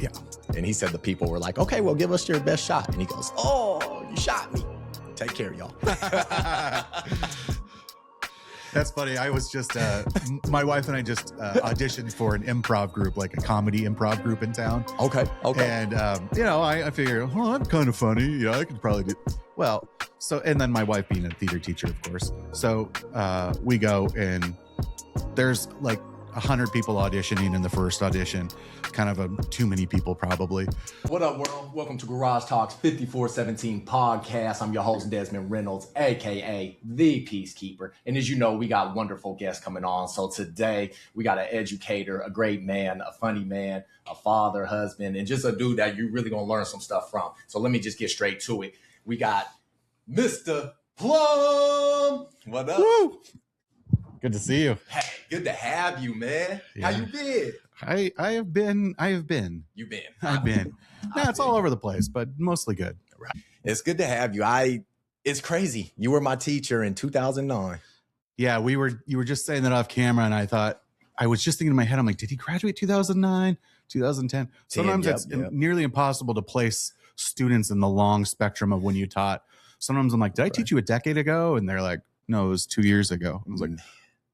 Yeah. And he said the people were like, okay, well, give us your best shot. And he goes, oh, you shot me. Take care, y'all. That's funny. I was just, my wife and I just auditioned for an improv group, like a comedy improv group in town. Okay. And, I figure, well, I'm kind of funny. Yeah, I could probably do. Well, so, and then my wife being a theater teacher, of course. So we go and there's like 100 people auditioning in the first audition. Kind of too many people, probably. What up, world? Welcome to Garage Talks 5417 podcast. I'm your host, Desmond Reynolds, aka the Peacekeeper. And as you know, we got wonderful guests coming on. So today we got an educator, a great man, a funny man, a father, husband, and just a dude that you're really gonna learn some stuff from. So let me just get straight to it. We got Mr. Plum. What up? Woo! Good to see you. Hey, good to have you, man. Yeah. How you been? I have been. You've been. I've been. No, it's all over the place, but mostly good. Right. It's good to have you. It's crazy. You were my teacher in 2009. Yeah, you were just saying that off camera, and I was just thinking in my head, I'm like, did he graduate 2009, 2010? Sometimes it's nearly impossible to place students in the long spectrum of when you taught. Sometimes I'm like, did I teach you a decade ago? And they're like, no, it was 2 years ago. I was like,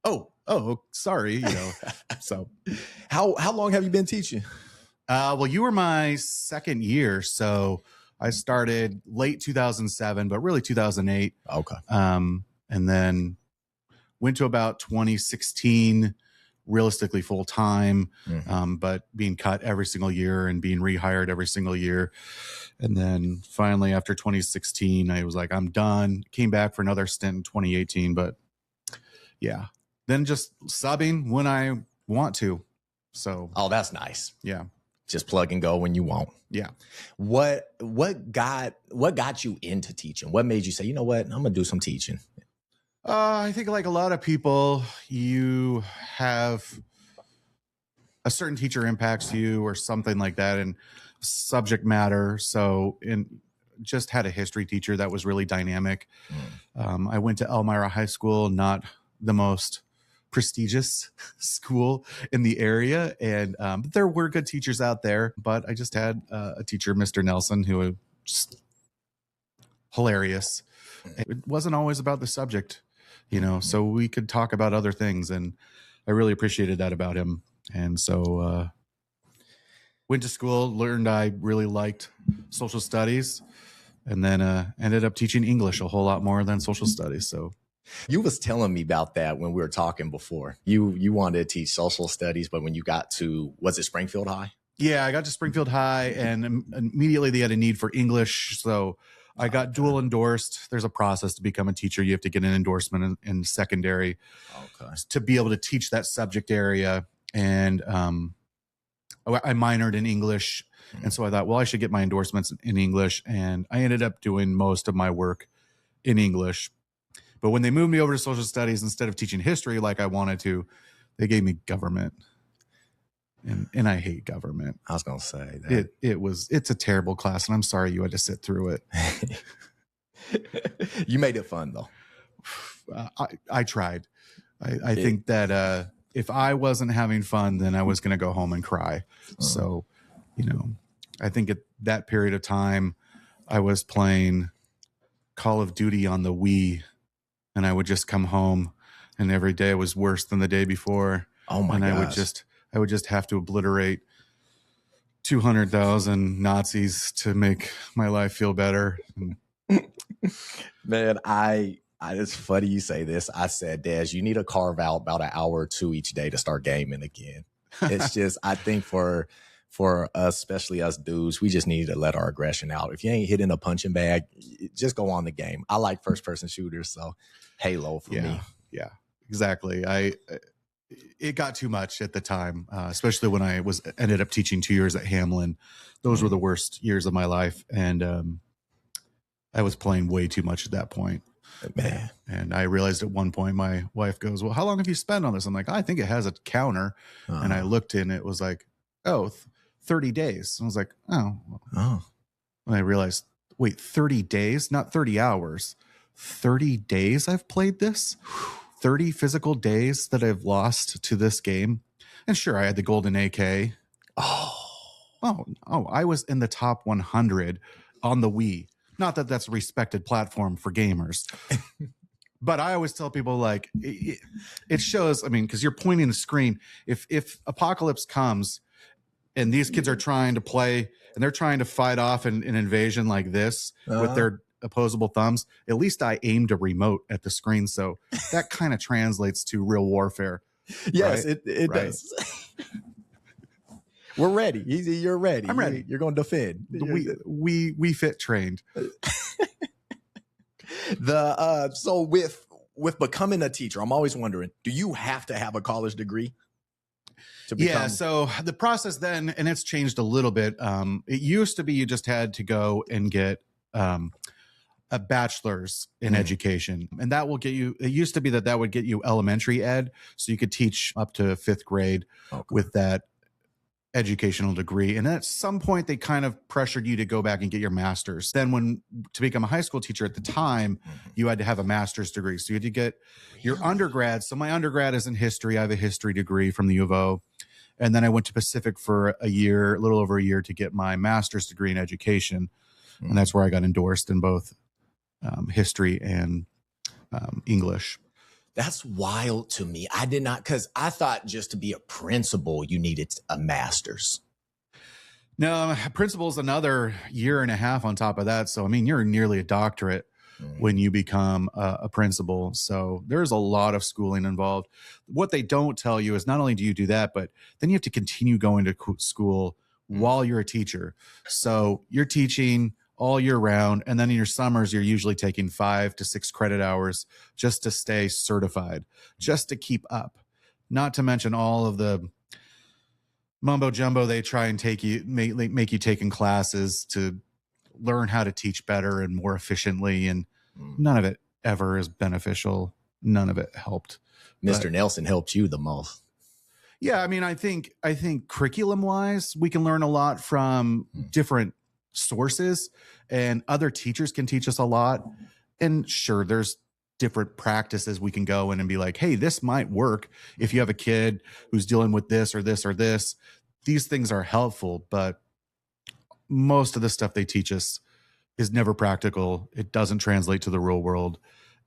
oh, sorry. So how long have you been teaching? Well, you were my second year. So I started late 2007, but really 2008. Okay. And then went to about 2016, realistically full time, but being cut every single year and being rehired every single year. And then finally after 2016, I was like, I'm done. Came back for another stint in 2018, but yeah. Then just subbing when I want to. So that's nice. Yeah. Just plug and go when you want. Yeah. What got you into teaching? What made you say, you know what, I'm gonna do some teaching? I think like a lot of people, you have a certain teacher impacts you or something like that, and subject matter. So just had a history teacher that was really dynamic. I went to Elmira High School, not the most prestigious school in the area, and there were good teachers out there, but I just had a teacher, Mr. Nelson, who was just hilarious. It wasn't always about the subject, so we could talk about other things, and I really appreciated that about him. And so went to school, learned I really liked social studies, and then ended up teaching English a whole lot more than social studies. So you was telling me about that when we were talking before. You wanted to teach social studies, but when you got to, was it Springfield High? Yeah, I got to Springfield High, and immediately they had a need for English. So I got dual endorsed. There's a process to become a teacher. You have to get an endorsement in secondary to be able to teach that subject area. And I minored in English. And so I thought, well, I should get my endorsements in English. And I ended up doing most of my work in English. But when they moved me over to social studies, instead of teaching history like I wanted to, they gave me government. And I hate government. I was going to say that. It's a terrible class, and I'm sorry you had to sit through it. You made it fun, though. I tried. I think that if I wasn't having fun, then I was going to go home and cry. So, I think at that period of time, I was playing Call of Duty on the Wii, and I would just come home, and every day was worse than the day before. Oh my gosh. I would just have to obliterate 200,000 Nazis to make my life feel better. Man, it's funny you say this. I said, Des, you need to carve out about an hour or two each day to start gaming again. It's just, I think for us, especially us dudes, we just need to let our aggression out. If you ain't hitting a punching bag, just go on the game. I like first person shooters, so Halo for me. Yeah, exactly. It got too much at the time, especially when I ended up teaching 2 years at Hamlin. Those were the worst years of my life. And I was playing way too much at that point. Man. And I realized at one point, my wife goes, well, how long have you spent on this? I'm like, I think it has a counter. And I looked and it was like, 30 days. I was like, oh. And I realized, wait, 30 days, not 30 hours. 30 days I've played this? 30 physical days that I've lost to this game. And sure, I had the golden AK. Oh, I was in the top 100 on the Wii. Not that that's a respected platform for gamers. But I always tell people, like, it shows, I mean, because you're pointing the screen. If apocalypse comes and these kids are trying to play and they're trying to fight off an invasion like this with their opposable thumbs, at least I aimed a remote at the screen. So that kind of translates to real warfare. Yes, right? it does. We're ready. You're ready. I'm ready. You're going to defend. We fit trained. So with becoming a teacher, I'm always wondering, do you have to have a college degree to become? Yeah, so the process then, and it's changed a little bit. It used to be you just had to go and get a bachelor's in education, and that will get you, it used to be that would get you elementary ed, so you could teach up to 5th grade with that educational degree. And at some point they kind of pressured you to go back and get your master's. Then to become a high school teacher at the time, you had to have a master's degree. So you had to get your undergrad. So my undergrad is in history. I have a history degree from the U of O. And then I went to Pacific for a little over a year to get my master's degree in education. And that's where I got endorsed in both history and English. That's wild to me. I did not, because I thought just to be a principal, you needed a master's. No, principal's another year and a half on top of that. So, I mean, you're nearly a doctorate when you become a principal. So there's a lot of schooling involved. What they don't tell you is not only do you do that, but then you have to continue going to school while you're a teacher. So you're teaching all year round. And then in your summers, you're usually taking 5 to 6 credit hours just to stay certified, just to keep up. Not to mention all of the mumbo jumbo they try and make you take in classes to learn how to teach better and more efficiently. And none of it ever is beneficial. None of it helped. Mr. Nelson helped you the most. Yeah. I mean, I think curriculum wise, we can learn a lot from different sources, and other teachers can teach us a lot. And sure, there's different practices we can go in and be like, hey, this might work if you have a kid who's dealing with this or this or this. These things are helpful, but most of the stuff they teach us is never practical. It doesn't translate to the real world.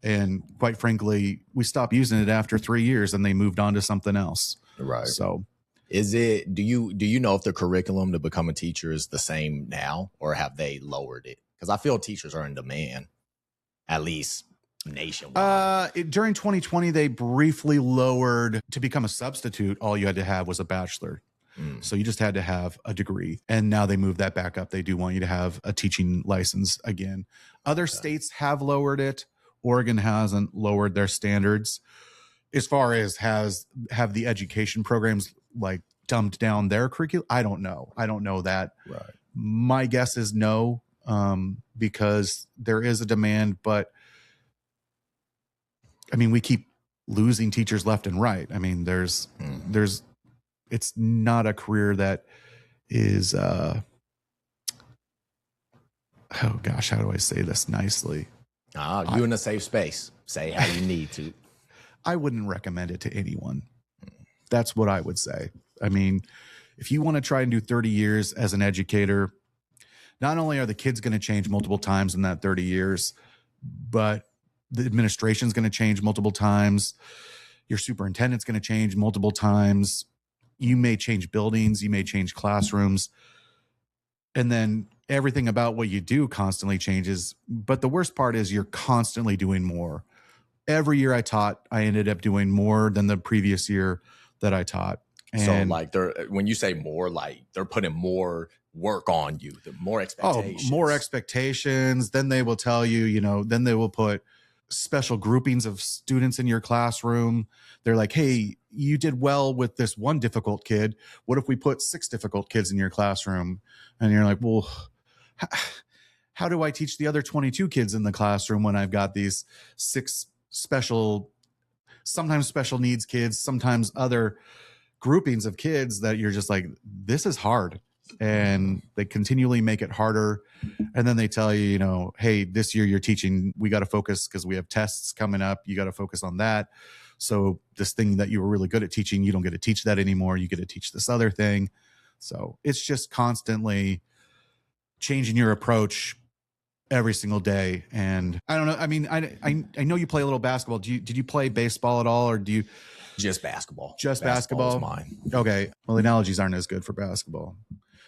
And quite frankly, we stopped using it after 3 years and they moved on to something else. Right. So do you know if the curriculum to become a teacher is the same now, or have they lowered it? Because I feel teachers are in demand, at least nationwide. During 2020, they briefly lowered. To become a substitute, all you had to have was a bachelor. So you just had to have a degree. And now they moved that back up. They do want you to have a teaching license again. Other states have lowered it. Oregon hasn't lowered their standards as far as have the education programs like dumbed down their curriculum. I don't know that. Right. My guess is no, because there is a demand, but I mean, we keep losing teachers left and right. I mean, it's not a career that is, oh gosh, how do I say this nicely? You in a safe space. Say how you need to. I wouldn't recommend it to anyone. That's what I would say. I mean, if you want to try and do 30 years as an educator, not only are the kids going to change multiple times in that 30 years, but the administration is going to change multiple times. Your superintendent's going to change multiple times. You may change buildings. You may change classrooms. And then everything about what you do constantly changes. But the worst part is you're constantly doing more. Every year I taught, I ended up doing more than the previous year that I taught. And so like when you say more, like they're putting more work on you, the more expectations. More expectations. Then they will tell you, then they will put special groupings of students in your classroom. They're like, hey, you did well with this one difficult kid. What if we put 6 difficult kids in your classroom? And you're like, well, how do I teach the other 22 kids in the classroom when I've got these 6 sometimes special needs kids, sometimes other groupings of kids that you're just like, this is hard. And they continually make it harder. And then they tell you, hey, this year you're teaching, we got to focus because we have tests coming up. You got to focus on that. So this thing that you were really good at teaching, you don't get to teach that anymore. You get to teach this other thing. So it's just constantly changing your approach every single day. And I don't know. I mean, I know you play a little basketball. Did you play baseball at all, or do you just basketball? Just basketball. Mine. Okay. Well, the analogies aren't as good for basketball.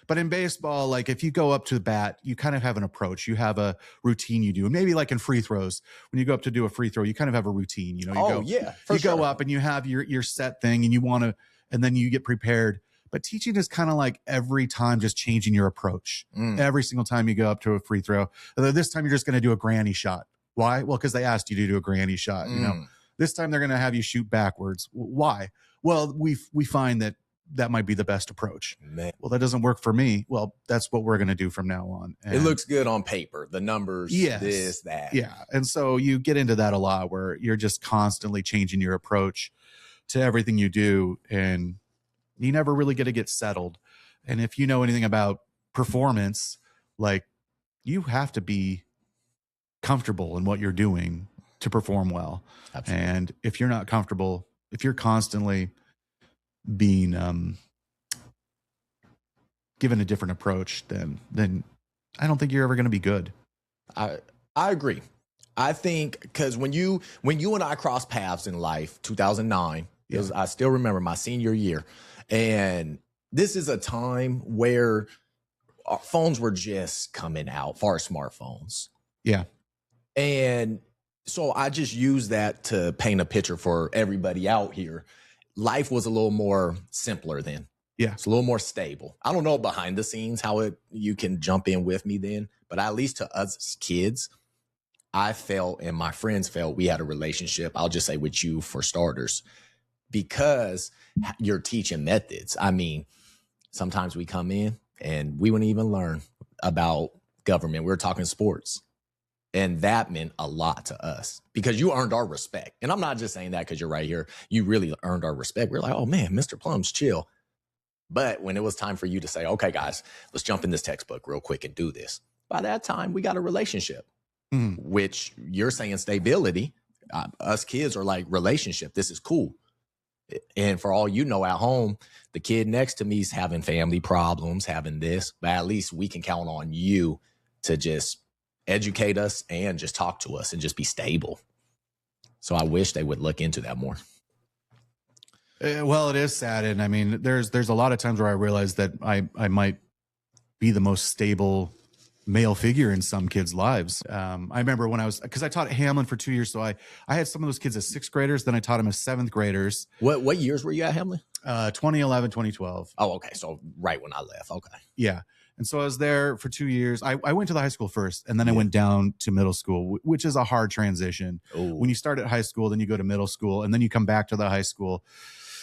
But in baseball, like if you go up to the bat, you kind of have an approach. You have a routine you do. And maybe like in free throws, when you go up to do a free throw, you kind of have a routine. You know, you go up and you have your set thing and you want to, and then you get prepared. But teaching is kind of like every time just changing your approach. Every single time you go up to a free throw. This time you're just going to do a granny shot. Why? Well, because they asked you to do a granny shot. You know, this time they're going to have you shoot backwards. Why? Well, we find that might be the best approach. Man. Well, that doesn't work for me. Well, that's what we're going to do from now on. And it looks good on paper, the numbers, yes, this, that. Yeah. And so you get into that a lot where you're just constantly changing your approach to everything you do, and you never really get settled. And if you know anything about performance, like you have to be comfortable in what you're doing to perform well. Absolutely. And if you're not comfortable, if you're constantly being given a different approach, then I don't think you're ever going to be good. I agree. I think because when you and I crossed paths in life, 2009, I still remember my senior year, and this is a time where our phones were just coming out, far as smartphones. Yeah. And so I just used that to paint a picture for everybody out here. Life was a little more simpler then. Yeah. It's a little more stable. I don't know behind the scenes how you can jump in with me then, but at least to us kids, I felt and my friends felt we had a relationship. I'll just say with you for starters, because you're teaching methods. I mean, sometimes we come in and we wouldn't even learn about government. We were talking sports. And that meant a lot to us because you earned our respect. And I'm not just saying that because you're right here. You really earned our respect. We're like, oh man, Mr. Plum's chill. But when it was time for you to say, okay, guys, let's jump in this textbook real quick and do this. By that time, we got a relationship, which you're saying stability. Us kids are like relationship. This is cool. And for all you know at home, the kid next to me is having family problems, having this, but at least we can count on you to just educate us and just talk to us and just be stable. So I wish they would look into that more. Well, it is sad. And I mean, there's a lot of times where I realize that I might be the most stable male figure in some kids' lives. I remember when because I taught at Hamlin for 2 years. So I had some of those kids as sixth graders. Then I taught them as seventh graders. What years were you at Hamlin? 2011, 2012. Oh, okay. So right when I left. Okay. Yeah. And so I was there for 2 years. I went to the high school first, and then I went down to middle school, which is a hard transition. Ooh. When you start at high school, then you go to middle school, and then you come back to the high school.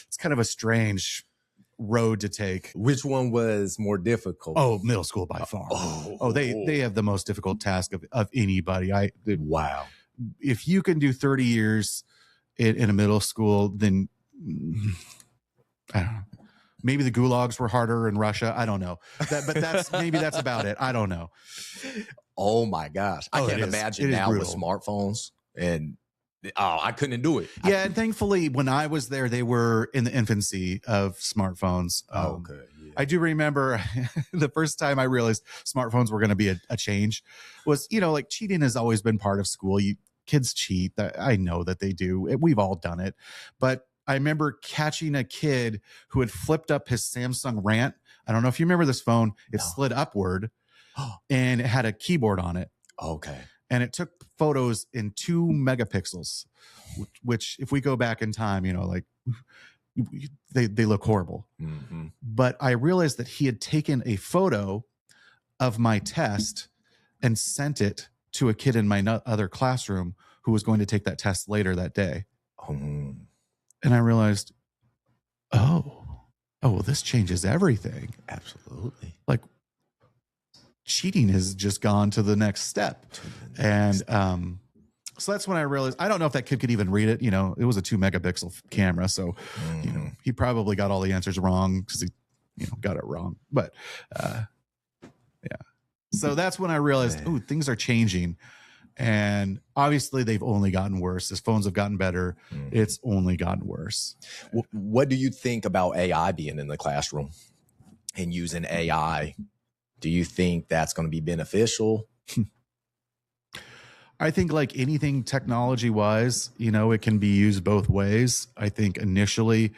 It's kind of a strange road to take. Which one was more difficult? Oh, middle school by far. They have the most difficult task of anybody. Wow. If you can do 30 years in a middle school, then I don't know. Maybe the gulags were harder in Russia. I don't know. But maybe that's about it. I don't know. Oh my gosh. I can't imagine now with smartphones and I couldn't do it. Yeah. And thankfully when I was there, they were in the infancy of smartphones. Okay. Yeah. I do remember the first time I realized smartphones were going to be a change was, like cheating has always been part of school. Kids cheat. I know that they do. We've all done it. But I remember catching a kid who had flipped up his Samsung Rant. I don't know if you remember this phone. It slid upward and it had a keyboard on it. Okay. And it took photos in 2 megapixels, which if we go back in time, they look horrible. Mm-hmm. But I realized that he had taken a photo of my test and sent it to a kid in my other classroom who was going to take that test later that day. And I realized, well, this changes everything. Absolutely. Like cheating has just gone to the next step. And so that's when I realized, I don't know if that kid could even read it. It was a 2 megapixel camera. So, he probably got all the answers wrong because he, got it wrong. But yeah. So that's when I realized, things are changing. And obviously they've only gotten worse. As phones have gotten better, it's only gotten worse. What do you think about AI being in the classroom? and using AI. Do you think that's going to be beneficial? I think like anything technology wise, it can be used both ways. I think initially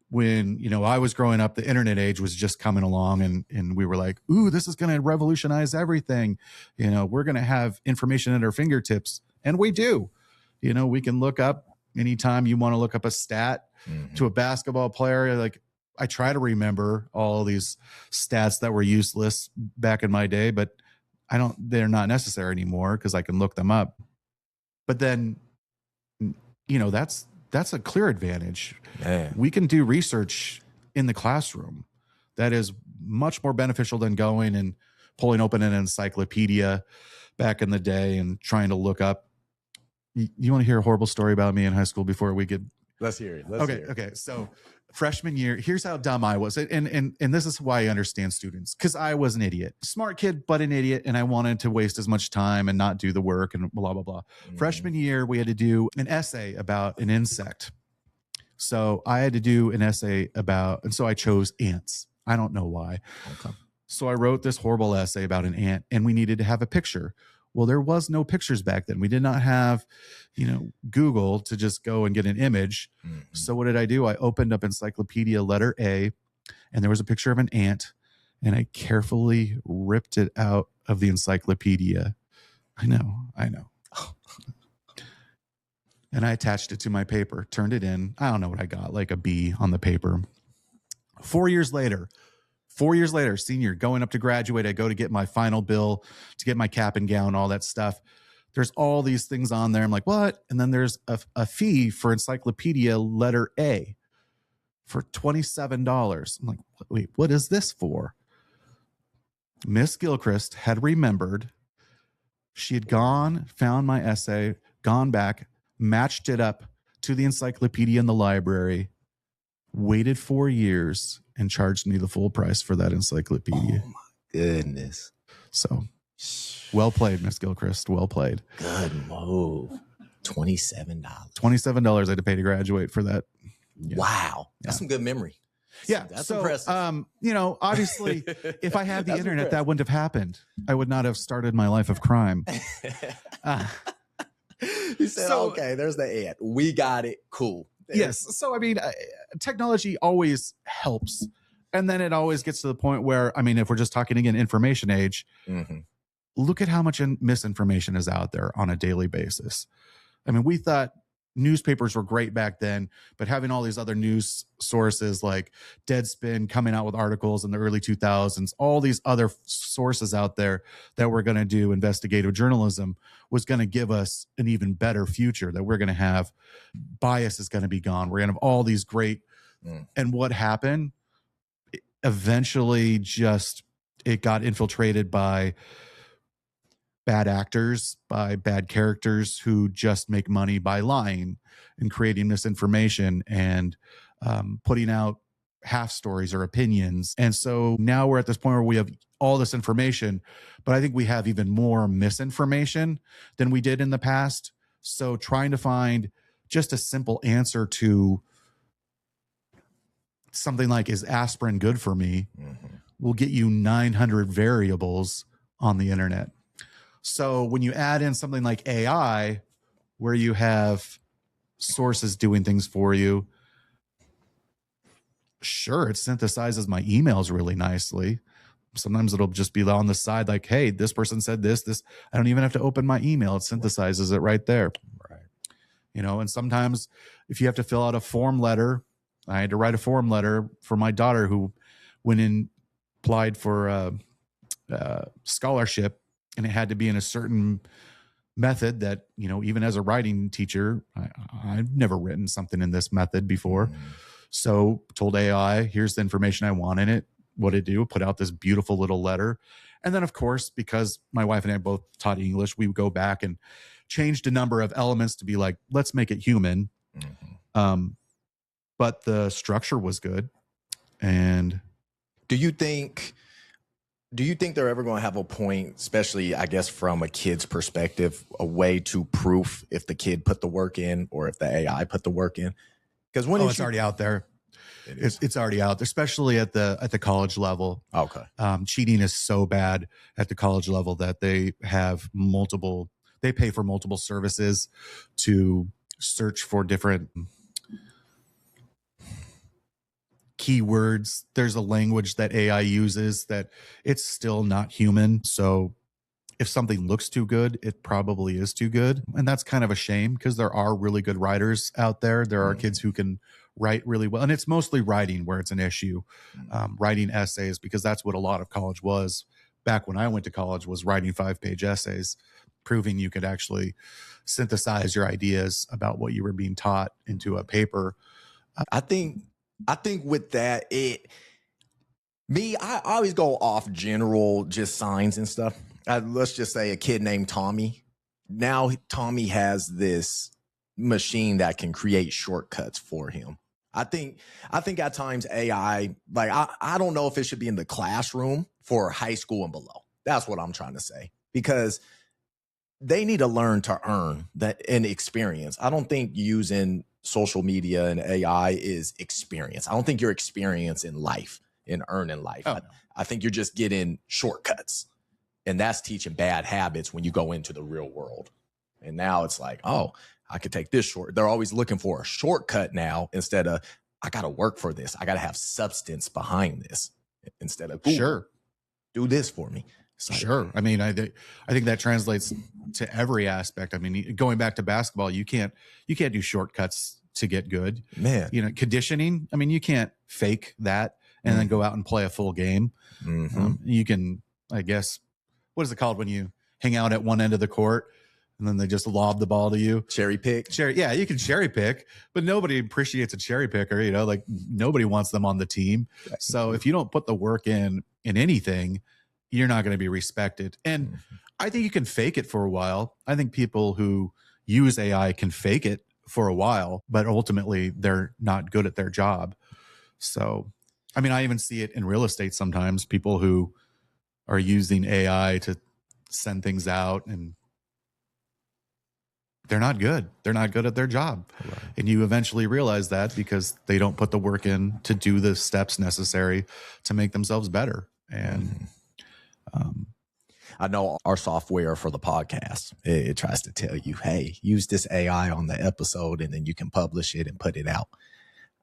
when, I was growing up, the internet age was just coming along and we were like, ooh, this is going to revolutionize everything. We're going to have information at our fingertips. And we do. We can look up anytime you want to look up a stat to a basketball player. Like I try to remember all these stats that were useless back in my day, but they're not necessary anymore because I can look them up. But then, that's a clear advantage. Man. We can do research in the classroom that is much more beneficial than going and pulling open an encyclopedia back in the day and trying to look up. You want to hear a horrible story about me in high school before we get? Let's hear it. Okay. So freshman year, here's how dumb I was. And this is why I understand students, because I was an idiot. Smart kid, but an idiot. And I wanted to waste as much time and not do the work and blah, blah, blah. Freshman year, we had to do an essay about an insect. So I had to do an essay and so I chose ants. I don't know why. Okay. So I wrote this horrible essay about an ant and we needed to have a picture. Well, there was no pictures back then. We did not have, Google to just go and get an image. So what did I do? I opened up encyclopedia letter A and there was a picture of an ant and I carefully ripped it out of the encyclopedia. I know. And I attached it to my paper, turned it in. I don't know what I got, like a B on the paper. 4 years later, senior, going up to graduate, I go to get my final bill, to get my cap and gown, all that stuff. There's all these things on there. I'm like, what? And then there's a fee for encyclopedia letter A for $27. I'm like, wait, what is this for? Miss Gilchrist had remembered. She had found my essay, gone back, matched it up to the encyclopedia in the library, waited 4 years, and charged me the full price for that encyclopedia. Oh my goodness. So well played, Miss Gilchrist. Well played. Good move. $27. $27 I had to pay to graduate for that. Yeah. Wow. That's some good memory. Yeah. That's so, impressive. Obviously, if I had the That's internet, impressive. that wouldn't have happened. I would not have started my life of crime. You said, okay, there's the ant. We got it. Cool. Yes. So, technology always helps. And then it always gets to the point where, if we're just talking again, information age, look at how much misinformation is out there on a daily basis. We thought newspapers were great back then, but having all these other news sources like Deadspin coming out with articles in the early 2000s, all these other sources out there that were going to do investigative journalism was going to give us an even better future, that we're going to have bias is going to be gone. We're going to have all these great. And what happened? Eventually it got infiltrated by bad actors, by bad characters who just make money by lying and creating misinformation and putting out half stories or opinions. And so now we're at this point where we have all this information, but I think we have even more misinformation than we did in the past. So trying to find just a simple answer to something like, is aspirin good for me? Will get you 900 variables on the internet. So when you add in something like AI, where you have sources doing things for you, sure, it synthesizes my emails really nicely. Sometimes it'll just be on the side like, hey, this person said this. I don't even have to open my email. It synthesizes it right there. Right. And sometimes if you have to fill out a form letter, I had to write a form letter for my daughter who went in, applied for a scholarship, and it had to be in a certain method that, even as a writing teacher, I've never written something in this method before. So told AI, here's the information I want in it. What did it do? Put out this beautiful little letter. And then, of course, because my wife and I both taught English, we would go back and changed a number of elements to be like, let's make it human. But the structure was good. And do you think they're ever going to have a point, especially, I guess, from a kid's perspective, a way to proof if the kid put the work in or if the AI put the work in? Because it's already out there. It's already out there, especially at the college level. Okay. Cheating is so bad at the college level that they pay for multiple services to search for different keywords. There's a language that AI uses that it's still not human. So if something looks too good, it probably is too good. And that's kind of a shame because there are really good writers out there. There are kids who can write really well. And it's mostly writing where it's an issue, writing essays, because that's what a lot of college was. Back when I went to college was writing 5-page essays, proving you could actually synthesize your ideas about what you were being taught into a paper. I think with that, I always go off general just signs and stuff. Let's just say a kid named Tommy. Now Tommy has this machine that can create shortcuts for him. I think at times AI, like I don't know if it should be in the classroom for high school and below. That's what I'm trying to say, because they need to learn to earn that and experience. I don't think using social media and AI is experience. I don't think you're experiencing life and earning life. Oh, no. I think you're just getting shortcuts. And that's teaching bad habits when you go into the real world. And now it's like, oh, I could take this short. They're always looking for a shortcut now instead of, I got to work for this. I got to have substance behind this instead of, Sure, do this for me. Like, sure. I mean, I think that translates to every aspect. I mean, going back to basketball, you can't do shortcuts to get good. Man, conditioning. I mean, you can't fake that and then go out and play a full game. You can, I guess, what is it called when you hang out at one end of the court and then they just lob the ball to you? Cherry pick. Yeah, you can cherry pick, but nobody appreciates a cherry picker. Like nobody wants them on the team. So if you don't put the work in anything, you're not going to be respected. And I think you can fake it for a while. I think people who use AI can fake it for a while, but ultimately they're not good at their job. So, I mean, I even see it in real estate sometimes, people who are using AI to send things out and they're not good. They're not good at their job. Right. And you eventually realize that because they don't put the work in to do the steps necessary to make themselves better. And I know our software for the podcast, it tries to tell you, hey, use this AI on the episode and then you can publish it and put it out.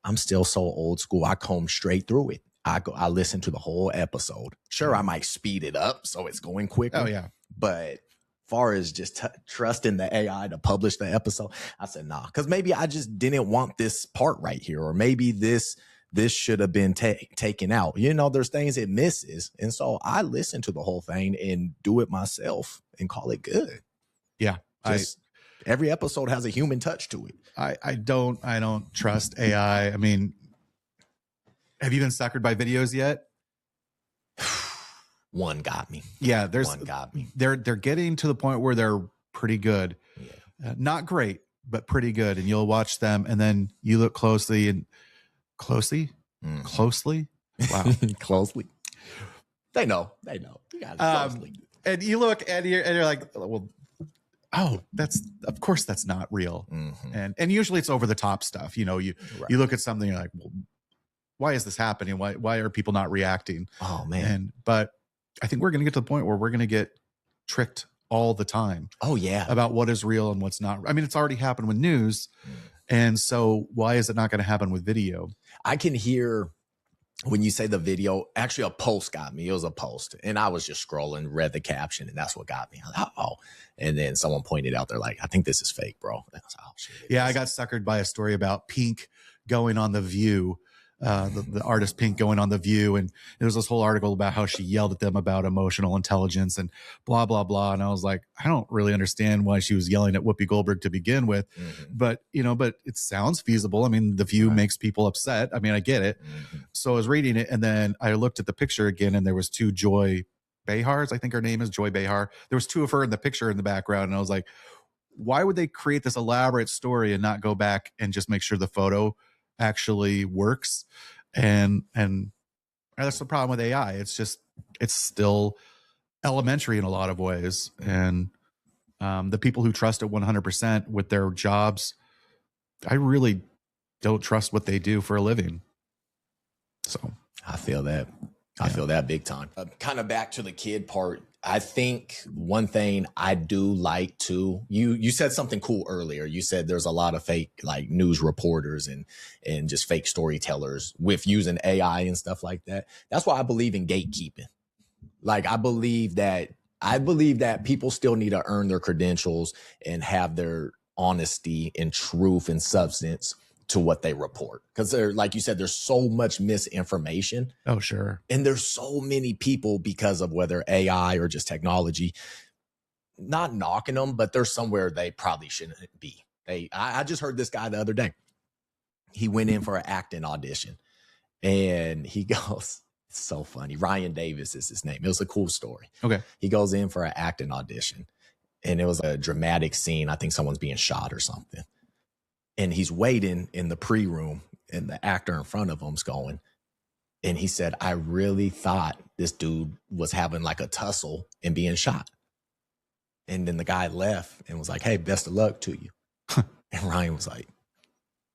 I'm still so old school. I comb straight through it. I listen to the whole episode. Sure, I might speed it up so it's going quicker. Oh, yeah. But far as just trusting the AI to publish the episode, I said, nah, because maybe I just didn't want this part right here. Or maybe this should have been taken out. There's things it misses. And so I listen to the whole thing and do it myself and call it good. Yeah. Every episode has a human touch to it. I don't trust AI. I mean, have you been suckered by videos yet? One got me. Yeah, one got me. They're getting to the point where they're pretty good. Yeah. Not great, but pretty good. And you'll watch them and then you look closely. Wow. Closely. They know. You got closely. And you look and you're like, well, of course that's not real. And usually it's over the top stuff. You look at something, you're like, well, why is this happening? Why are people not reacting? Oh man. But I think we're going to get to the point where we're going to get tricked all the time. Oh yeah. About what is real and what's not. I mean, it's already happened with news. And so why is it not going to happen with video? I can hear when you say the video, actually a post got me. It was a post and I was just scrolling, read the caption and that's what got me. I was like, oh. And then someone pointed out, they're like, I think this is fake, bro. And I was like, oh shit. Yeah. I got suckered by a story about Pink going on The View. The artist Pink going on The View. And there was this whole article about how she yelled at them about emotional intelligence and blah, blah, blah. And I was like, I don't really understand why she was yelling at Whoopi Goldberg to begin with. But it sounds feasible. I mean, The View makes people upset. I mean, I get it. So I was reading it and then I looked at the picture again and there was two Joy Behars. I think her name is Joy Behar. There was two of her in the picture in the background. And I was like, why would they create this elaborate story and not go back and just make sure the photo actually works? And that's the problem with AI. It's still elementary in a lot of ways. And the people who trust it 100% with their jobs, I really don't trust what they do for a living. So I feel that. I feel that big time. Kind of back to the kid part. I think one thing I do like too, you said something cool earlier. You said there's a lot of fake like news reporters and just fake storytellers with using AI and stuff like that. That's why I believe in gatekeeping. Like I believe that people still need to earn their credentials and have their honesty and truth and substance to what they report. Because they're, like you said, there's so much misinformation. Oh, sure. And there's so many people, because of whether AI or just technology, not knocking them, but there's somewhere they probably shouldn't be. I just heard this guy the other day. He went in for an acting audition and he goes, it's so funny. Ryan Davis is his name. It was a cool story. Okay. He goes in for an acting audition and it was a dramatic scene. I think someone's being shot or something. And he's waiting in the pre-room and the actor in front of him's going. And he said, I really thought this dude was having like a tussle and being shot. And then the guy left and was like, hey, best of luck to you. And Ryan was like,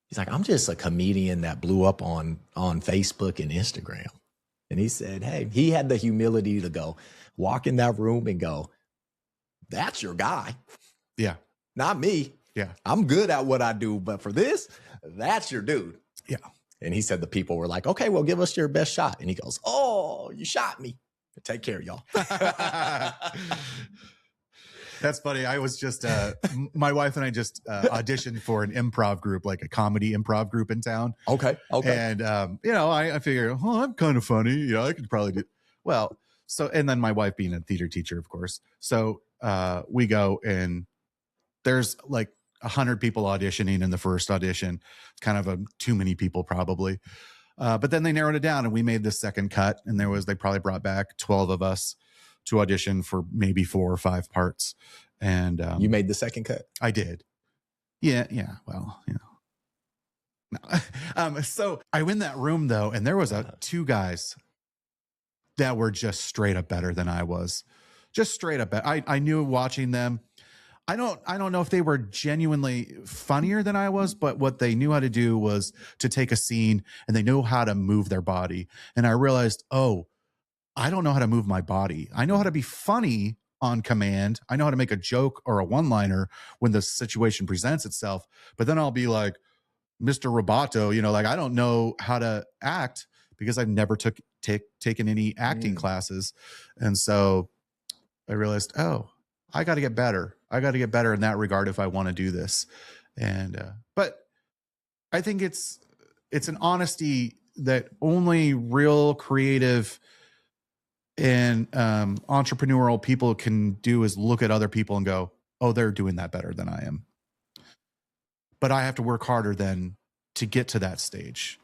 he's like, I'm just a comedian that blew up on Facebook and Instagram. And he said, hey, he had the humility to go walk in that room and go, that's your guy. Yeah. Not me. Yeah. I'm good at what I do, but for this, that's your dude. Yeah. And he said the people were like, okay, well, give us your best shot. And he goes, oh, you shot me. Take care, y'all. That's funny. I was just, my wife and I just auditioned for an improv group, like a comedy improv group in town. Okay. And, I figured, oh, I'm kind of funny. You know, I could probably do well. So, and then my wife being a theater teacher, of course. So we go and there's like 100 people auditioning in the first audition. It's kind of too many people probably. But then they narrowed it down and we made the second cut. And they probably brought back 12 of us to audition for maybe 4 or 5 parts. And you made the second cut? I did. Yeah. Well, no. So I win that room though, and there was 2 guys that were just straight up better than I was. Just straight up. I knew watching them. I don't know if they were genuinely funnier than I was, but what they knew how to do was to take a scene and they know how to move their body. And I realized, oh, I don't know how to move my body. I know how to be funny on command. I know how to make a joke or a one-liner when the situation presents itself. But then I'll be like, Mr. Roboto, like I don't know how to act because I've never taken any acting classes. And so I realized, oh, I got to get better. I got to get better in that regard if I want to do this. And but I think it's an honesty that only real creative and entrepreneurial people can do, is look at other people and go, oh, they're doing that better than I am. But I have to work harder than to get to that stage.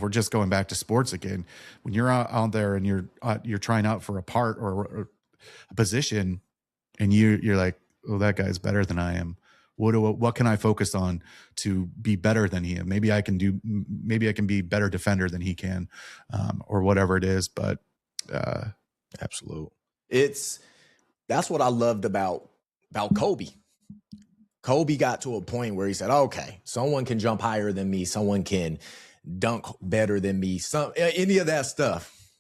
We're just going back to sports again. When you're out there and you're trying out for a part or a position, and you're like, oh, that guy's better than I am. What can I focus on to be better than he is? Maybe I can be better defender than he can, or whatever it is. But absolute. That's what I loved about Kobe. Kobe got to a point where he said, okay, someone can jump higher than me. Someone can dunk better than me. Any of that stuff.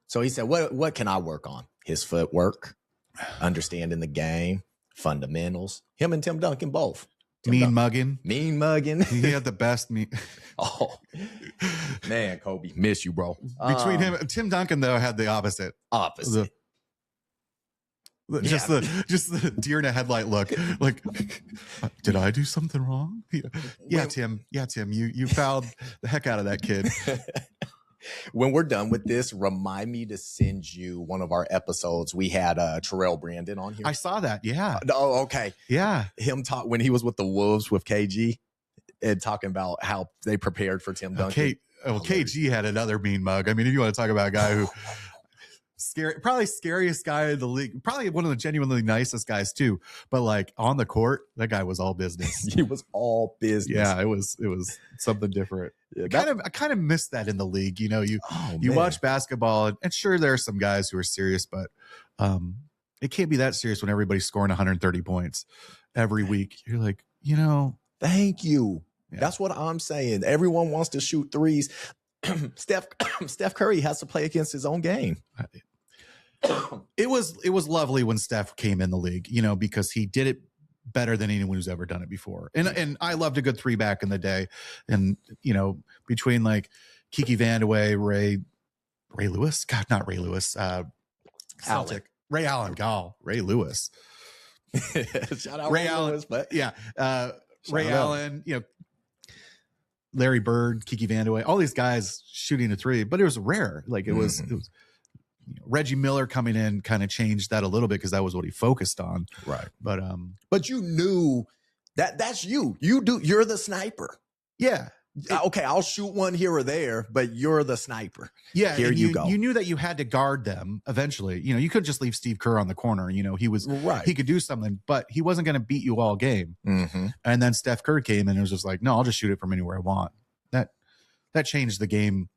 So he said, what can I work on? His footwork, understanding the game, fundamentals. Him and Tim Duncan both. Mean mugging. He had the best mean. Oh, man, Kobe, miss you, bro. Between him, Tim Duncan though had the opposite. Just the deer in a headlight look. Like, did I do something wrong? Yeah, Tim. You fouled the heck out of that kid. When we're done with this, remind me to send you one of our episodes. We had Terrell Brandon on here. I saw that. Yeah. Oh, okay. Yeah. Him talk when he was with the Wolves with KG and talking about how they prepared for Tim Duncan. KG had another mean mug. I mean, if you want to talk about a guy who probably scariest guy in the league, probably one of the genuinely nicest guys too. But like on the court, that guy was all business. He was all business. Yeah, it was something different. Yeah, I kind of miss that in the league. You watch basketball and sure there are some guys who are serious, but it can't be that serious when everybody's scoring 130 points every week. You're like, thank you. Yeah. That's what I'm saying. Everyone wants to shoot threes. Steph Curry has to play against his own game. It was lovely when Steph came in the league, because he did it better than anyone who's ever done it before. And I loved a good three back in the day. And, between like Kiki Vandeweghe, Ray Lewis, God, not Ray Lewis, Celtic, Ray Allen, Ray Lewis. Shout out Ray Allen, Lewis, but yeah. Ray Allen, Larry Bird, Kiki Vandeweghe, all these guys shooting a three, but it was rare. Like it was Reggie Miller coming in kind of changed that a little bit because that was what he focused on. Right. But you knew that's you. You're the sniper. Yeah. Okay, I'll shoot one here or there, but you're the sniper. Yeah. Here you go. You knew that you had to guard them eventually. You couldn't just leave Steve Kerr on the corner. He was right. He could do something, but he wasn't going to beat you all game. Mm-hmm. And then Steph Kerr came and it was just like, no, I'll just shoot it from anywhere I want. That changed the game.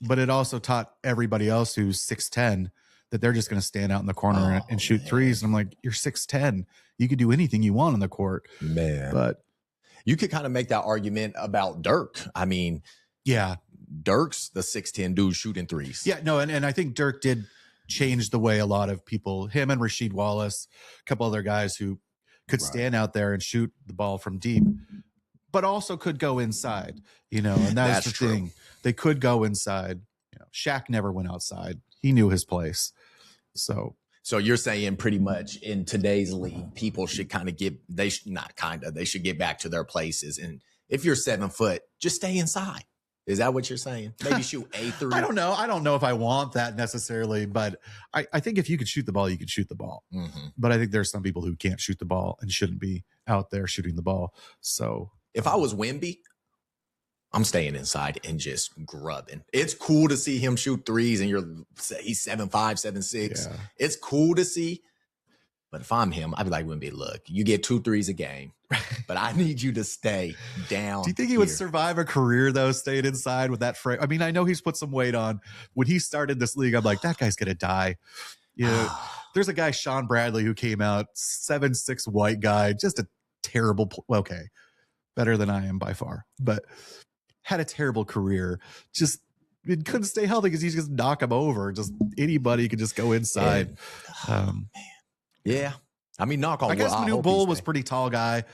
But it also taught everybody else who's 6'10" that they're just going to stand out in the corner and shoot threes. And I'm like, you're 6'10". You could do anything you want on the court. Man. But you could kind of make that argument about Dirk. I mean, yeah, Dirk's the 6'10" dude shooting threes. Yeah, no, and I think Dirk did change the way a lot of people, him and Rasheed Wallace, a couple other guys who could stand out there and shoot the ball from deep, but also could go inside, and that's the true. thing. They could go inside. Shaq never went outside. He knew his place. So you're saying pretty much in today's league, people should they should get back to their places. And if you're 7 foot, just stay inside. Is that what you're saying? Maybe shoot a three. I don't know. I don't know if I want that necessarily, but I think if you could shoot the ball, you could shoot the ball. Mm-hmm. But I think there's some people who can't shoot the ball and shouldn't be out there shooting the ball. So if I was Wemby, I'm staying inside and just grubbing. It's cool to see him shoot threes and he's 7'5", 7'6". Yeah. It's cool to see. But if I'm him, I'd be like, Wemby, look, you get 2 threes a game, but I need you to stay down. Do you think he would survive a career though, staying inside with that frame? I mean, I know he's put some weight on. When he started this league, I'm like, that guy's going to die. There's a guy, Sean Bradley, who came out 7'6" white guy, just a terrible, okay, better than I am by far, but had a terrible career. Just it couldn't stay healthy because he's just knock him over. Just anybody could just go inside. Man. Yeah. I mean, knock on wood. I guess Manu Bull was pretty tall guy.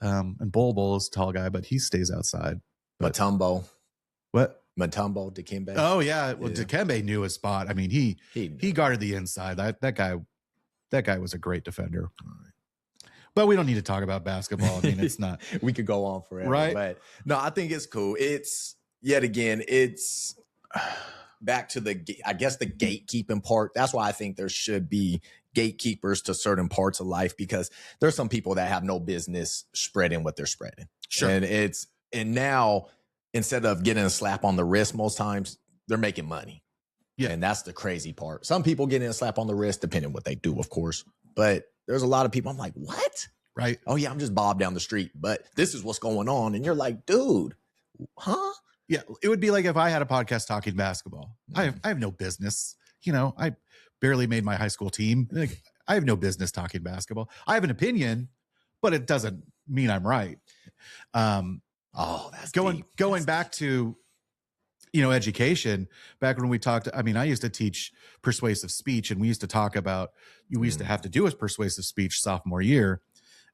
And Bull is a tall guy, but he stays outside. Matumbo. What? Matumbo, Dikembe. Oh, yeah. Well, Dikembe knew his spot. I mean, he guarded the inside. That guy was a great defender. All right. But we don't need to talk about basketball. I mean, it's not. We could go on forever. Right? But no, I think it's cool. It's back to the gatekeeping part. That's why I think there should be gatekeepers to certain parts of life, because there's some people that have no business spreading what they're spreading. Sure. And now, instead of getting a slap on the wrist, most times they're making money. Yeah. And that's the crazy part. Some people getting a slap on the wrist, depending on what they do, of course. But there's a lot of people, I'm like, what? Right. Oh, yeah, I'm just Bob down the street, but this is what's going on. And you're like, dude, huh? Yeah. It would be like if I had a podcast talking basketball. Mm-hmm. I have no business. I barely made my high school team. Like, I have no business talking basketball. I have an opinion, but it doesn't mean I'm right. That's going back to, education. Back when we talked, I mean, I used to teach persuasive speech, and we used to talk about, we used to have to do a persuasive speech sophomore year.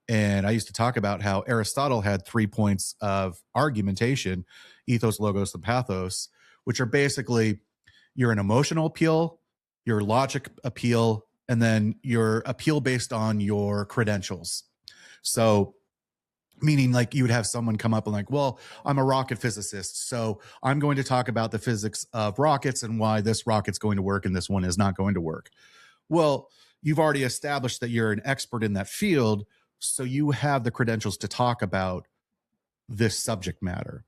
And I used to talk about how Aristotle had 3 points of argumentation: ethos, logos, and pathos, which are basically your an emotional appeal, your logic appeal, and then your appeal based on your credentials. So meaning like you would have someone come up and like, well, I'm a rocket physicist, so I'm going to talk about the physics of rockets and why this rocket's going to work and this one is not going to work. Well, you've already established that you're an expert in that field, so you have the credentials to talk about this subject matter.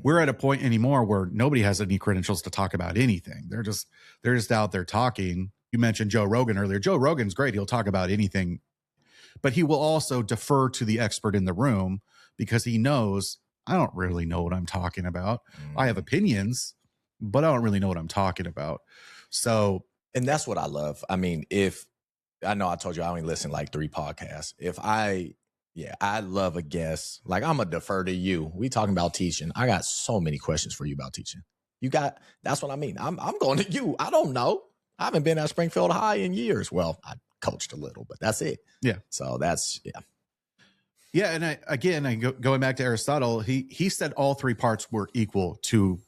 We're at a point anymore where nobody has any credentials to talk about anything. They're just out there talking. You mentioned Joe Rogan earlier. Joe Rogan's great. He'll talk about anything, but he will also defer to the expert in the room because he knows, I don't really know what I'm talking about. I have opinions, but I don't really know what I'm talking about. So, and that's what I love. I mean, I know I told you I only listen like 3 podcasts. If I Yeah, I love a guest. Like, I'm gonna defer to you. We talking about teaching. I got so many questions for you about teaching. That's what I mean. I'm going to you. I don't know. I haven't been at Springfield High in years. Well, I coached a little, but that's it. Yeah. So that's Yeah, and going back to Aristotle, he said all three parts were equal to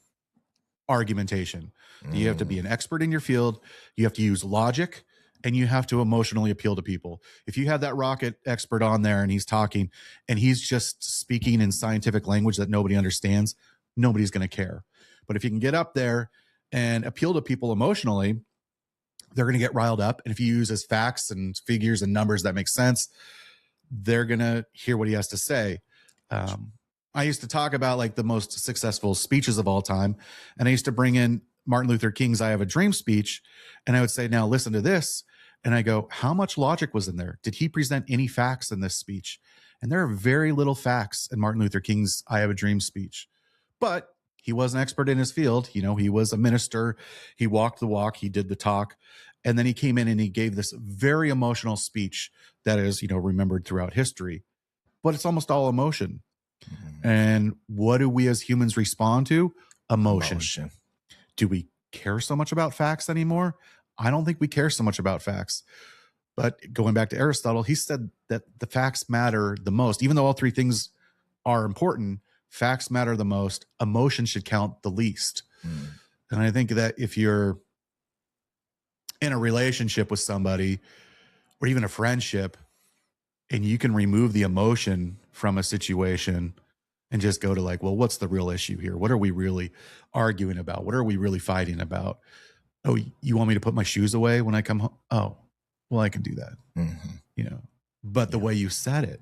argumentation. You have to be an expert in your field, you have to use logic, and you have to emotionally appeal to people. If you have that rocket expert on there and he's talking and he's just speaking in scientific language that nobody understands, nobody's going to care. But if you can get up there and appeal to people emotionally, they're going to get riled up. And if you use as facts and figures and numbers that make sense, they're going to hear what he has to say. I used to talk about like the most successful speeches of all time. And I used to bring in Martin Luther King's I Have a Dream speech. And I would say, now listen to this. And I go, how much logic was in there? Did he present any facts in this speech? And there are very little facts in Martin Luther King's I Have a Dream speech. But he was an expert in his field. You know, he was a minister. He walked the walk. He did the talk. And then he came in and he gave this very emotional speech that is, you know, remembered throughout history. But it's almost all emotion. And what do we as humans respond to? Emotion. Do we care so much about facts anymore? I don't think we care so much about facts. But going back to Aristotle, he said that the facts matter the most. Even though all three things are important, facts matter the most. Emotion should count the least. And I think that if you're in a relationship with somebody or even a friendship and you can remove the emotion from a situation and just go to like, well, what's the real issue here? What are we really arguing about? What are we really fighting about? Oh, you want me to put my shoes away when I come home? Oh, well, I can do that. You know, but the way you said it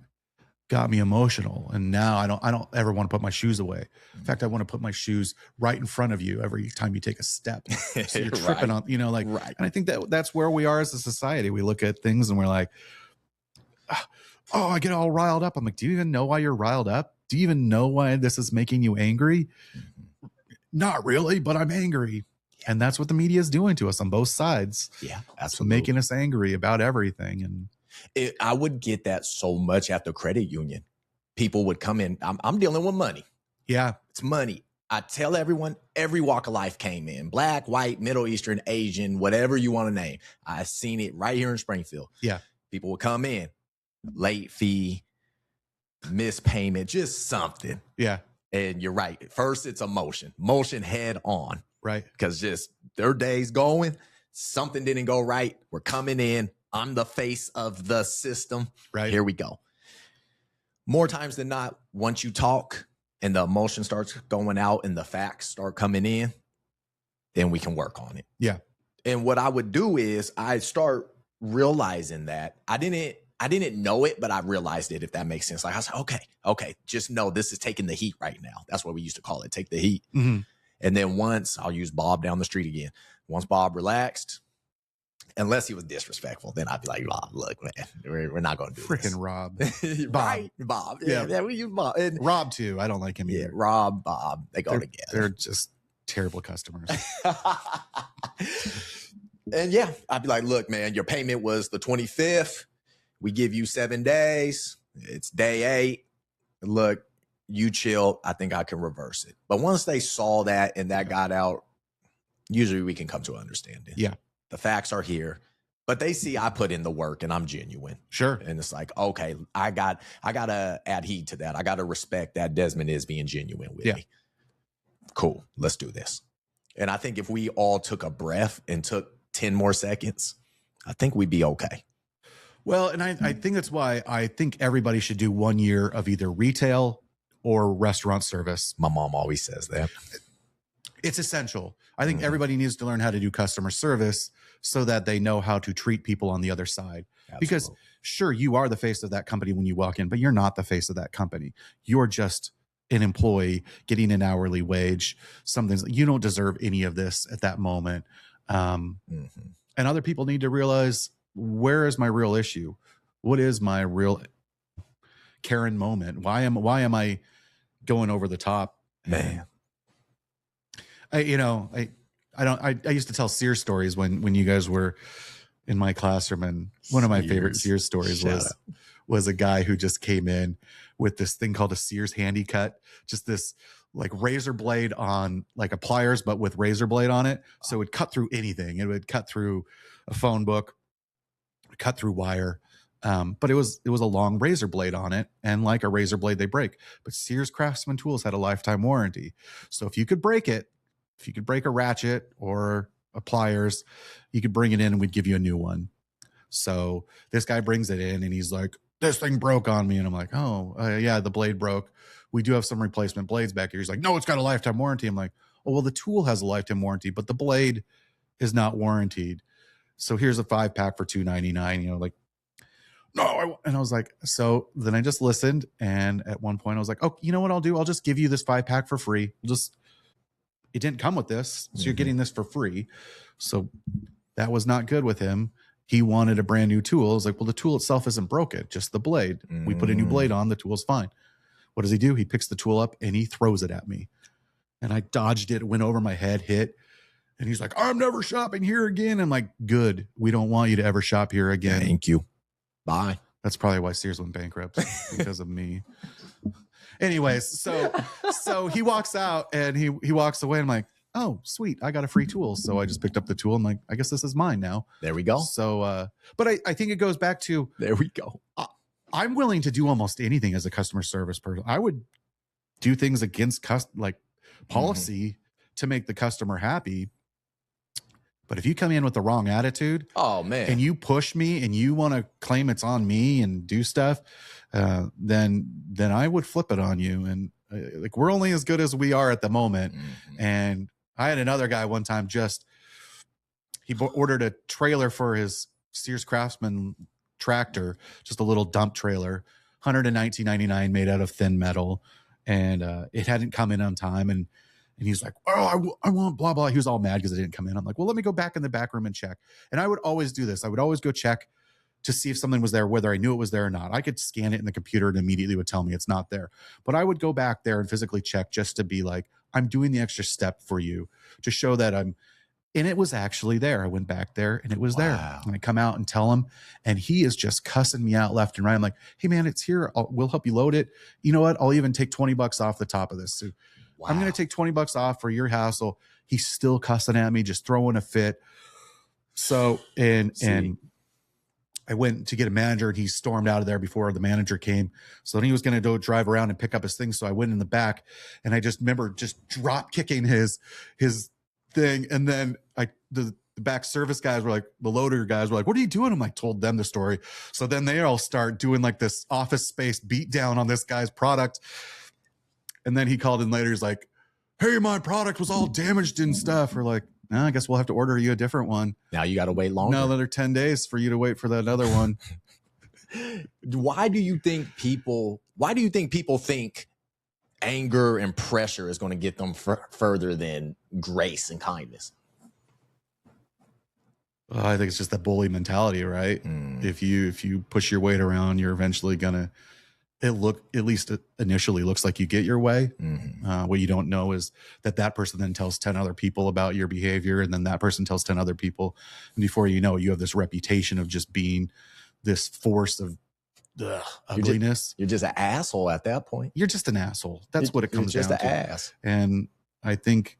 got me emotional. And now I don't ever want to put my shoes away. In fact, I want to put my shoes right in front of you every time you take a step. So you're tripping on, you know, like, and I think that that's where we are as a society. We look at things and we're like, oh, I get all riled up. I'm like, do you even know why you're riled up? Do you even know why this is making you angry? Not really, but I'm angry. And that's what the media is doing to us on both sides. Yeah, absolutely. Making us angry about everything. And I would get that so much at the credit union. People would come in. I'm dealing with money. Yeah. It's money. I tell everyone, every walk of life came in. Black, white, Middle Eastern, Asian, whatever you want to name. I've seen it right here in Springfield. Yeah. People would come in. Late fee, missed payment, just something. Yeah. And you're right. First, it's motion head on. Right. Because just their day's going, something didn't go right. We're coming in. I'm the face of the system. Right. Here we go. More times than not, once you talk and the emotion starts going out and the facts start coming in, then we can work on it. Yeah. And what I would do is I start realizing that I didn't know it, but I realized it, if that makes sense. Like I was like, okay, just know this is taking the heat right now. That's what we used to call it, take the heat. And then once, I'll use Bob down the street again. Once Bob relaxed, unless he was disrespectful, then I'd be like, Bob, look, man, we're not going to do freaking this. Rob. Right? Bob. Yeah, we use Bob. And Rob too. I don't like him either. Rob, Bob, they go together. They're just terrible customers. And yeah, I'd be like, look, man, your payment was the 25th. We give you 7 days. It's day 8. Look, you chill. I think I can reverse it. But once they saw that and that got out, usually we can come to an understanding. Yeah. The facts are here, but they see I put in the work and I'm genuine. Sure. And it's like, okay, I got to add heed to that. I got to respect that Desmond is being genuine with me. Cool. Let's do this. And I think if we all took a breath and took 10 more seconds, I think we'd be okay. Well, and I think that's why I think everybody should do 1 year of either retail or restaurant service. My mom always says that. It's essential. I think everybody needs to learn how to do customer service so that they know how to treat people on the other side. Absolutely. Because sure, you are the face of that company when you walk in, but you're not the face of that company. You're just an employee getting an hourly wage. Something you don't deserve any of this at that moment. And other people need to realize, where is my real issue? What is my real Karen moment? Why am I going over the top? Man. I used to tell Sears stories when you guys were in my classroom. And one of my favorite Sears stories was a guy who just came in with this thing called a Sears Handy Cut, just this like razor blade on like a pliers, but with razor blade on it. So it would cut through anything. It would cut through a phone book, cut through wire. But it was a long razor blade on it, and like a razor blade, they break. But Sears Craftsman Tools had a lifetime warranty. So if you could break it, if you could break a ratchet or a pliers, you could bring it in and we'd give you a new one. So this guy brings it in and he's like, this thing broke on me. And I'm like, oh, yeah, the blade broke. We do have some replacement blades back here. He's like, no, it's got a lifetime warranty. I'm like, oh, well, the tool has a lifetime warranty, but the blade is not warranted. So here's a 5-pack for $2.99, you know, like, no. And I was like, so then I just listened. And at one point I was like, oh, you know what I'll do? I'll just give you this 5-pack for free. It didn't come with this. So you're getting this for free. So that was not good with him. He wanted a brand new tool. I was like, well, the tool itself isn't broken, just the blade. We put a new blade on, the tool's fine. What does he do? He picks the tool up and he throws it at me. And I dodged it, went over my head, hit. And he's like, I'm never shopping here again. I'm like, good. We don't want you to ever shop here again. Thank you. Bye. That's probably why Sears went bankrupt, because of me. Anyways, so he walks out and he walks away. I'm like, oh, sweet. I got a free tool. So I just picked up the tool. I'm like, I guess this is mine now. There we go. So, but I think it goes back to, there we go. I'm willing to do almost anything as a customer service person. I would do things against policy to make the customer happy. But if you come in with the wrong attitude, oh man, and you push me and you want to claim it's on me and do stuff, then I would flip it on you. And like, we're only as good as we are at the moment. And I had another guy one time, he ordered a trailer for his Sears Craftsman tractor, just a little dump trailer, $119.99, made out of thin metal, and it hadn't come in on time. And he's like, oh, I want blah, blah. He was all mad because it didn't come in. I'm like, well, let me go back in the back room and check. And I would always do this. I would always go check to see if something was there, whether I knew it was there or not. I could scan it in the computer and immediately would tell me it's not there. But I would go back there and physically check just to be like, I'm doing the extra step for you to show that and it was actually there. I went back there and it was there. And I come out and tell him, and he is just cussing me out left and right. I'm like, hey man, it's here. We'll help you load it. You know what? I'll even take $20 off the top of this. So I'm going to take $20 off for your hassle. He's still cussing at me, just throwing a fit. So, and I went to get a manager and he stormed out of there before the manager came. So then he was going to go drive around and pick up his things. So I went in the back and I just remember just drop kicking his thing. And then the back service guys were like, the loader guys were like, what are you doing? I'm like, told them the story. So then they all start doing like this Office Space beat down on this guy's product. And then he called in later. He's like, hey, my product was all damaged and stuff. We're like, I guess we'll have to order you a different one. Now you got to wait longer. Another 10 days for you to wait for that other one. Why do you think people think anger and pressure is going to get them further than grace and kindness? I think it's just the bully mentality, right? If you push your weight around, you're eventually gonna. At least initially looks like you get your way. What you don't know is that person then tells 10 other people about your behavior, and then that person tells 10 other people, and before you know it, you have this reputation of just being this force of ugliness. You're just an asshole at that point. You're just an asshole. That's what it comes down to. Just an ass. And I think,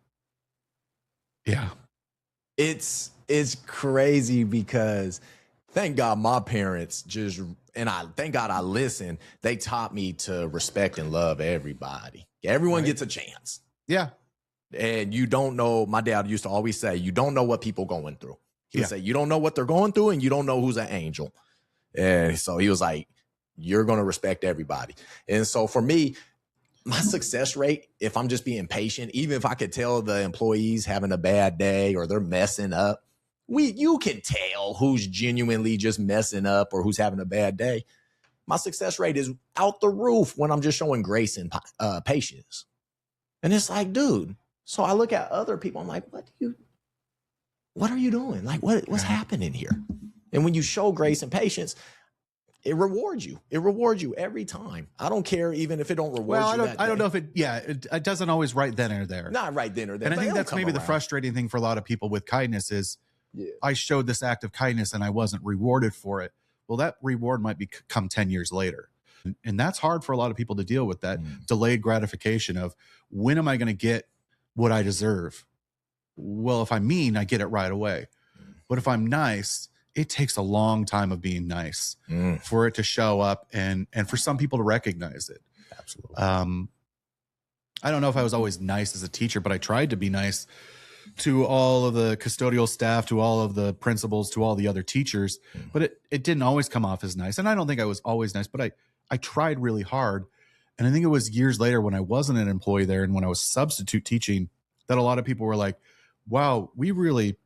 yeah, it's crazy because thank God my parents thank God I listened. They taught me to respect and love everybody. Everyone gets a chance. Yeah. And you don't know, my dad used to always say, you don't know what people going through. He would say, you don't know what they're going through and you don't know who's an angel. And so he was like, you're going to respect everybody. And so for me, my success rate, if I'm just being patient, even if I could tell the employees having a bad day or they're messing up, you can tell who's genuinely just messing up or who's having a bad day. My success rate is out the roof when I'm just showing grace and patience. And it's like, dude, so I look at other people. I'm like, what are you doing? Like, what's happening here? And when you show grace and patience, it rewards you. It rewards you every time. I don't care even if it don't reward you. I don't know if it doesn't always right then or there. Not right then or there. And I think that's maybe the frustrating thing for a lot of people with kindness is I showed this act of kindness and I wasn't rewarded for it. Well, that reward might come 10 years later. And that's hard for a lot of people to deal with, that delayed gratification of, when am I going to get what I deserve? Well, if I'm mean, I get it right away. But if I'm nice, it takes a long time of being nice for it to show up and for some people to recognize it. Absolutely. I don't know if I was always nice as a teacher, but I tried to be nice to all of the custodial staff, to all of the principals, to all the other teachers, but it didn't always come off as nice. And I don't think I was always nice, but I tried really hard. And I think it was years later when I wasn't an employee there and when I was substitute teaching that a lot of people were like, wow, we really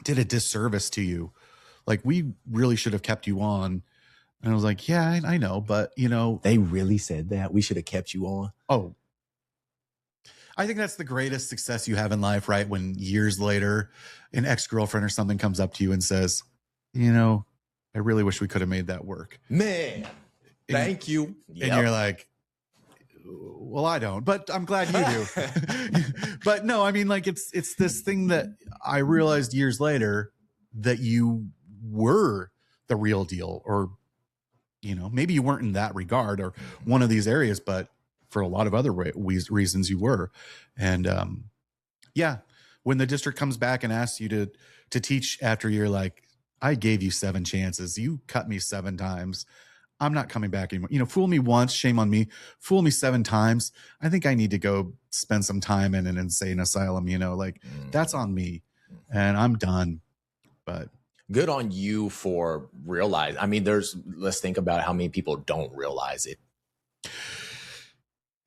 did a disservice to you. Like, we really should have kept you on. And I was like, yeah, I know, but they really said that we should have kept you on. Oh, I think that's the greatest success you have in life, right? When years later, an ex-girlfriend or something comes up to you and says, I really wish we could have made that work. Man, thank you. And you're like, well, I don't, but I'm glad you do. But no, I mean, like, it's this thing that I realized years later that you were the real deal, or, maybe you weren't in that regard or one of these areas, but for a lot of other reasons you were. And when the district comes back and asks you to teach after you're like, I gave you 7 chances, you cut me 7 times, I'm not coming back anymore. Fool me once, shame on me. Fool me 7 times, I think I need to go spend some time in an insane asylum. That's on me, and I'm done. But good on you for realizing. I mean, let's think about how many people don't realize it.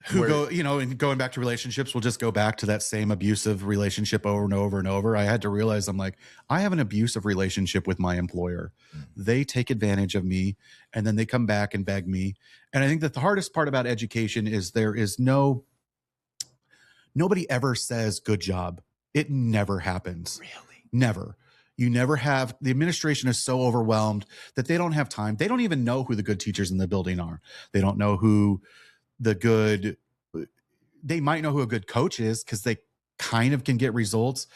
And going back to relationships, we'll just go back to that same abusive relationship over and over and over. I had to realize, I'm like, I have an abusive relationship with my employer. They take advantage of me, and then they come back and beg me. And I think that the hardest part about education is there is nobody ever says good job. It never happens. Really? Never. You never have. The administration is so overwhelmed that they don't have time. They don't even know who the good teachers in the building are. They don't know who they might know who a good coach is because they kind of can get results.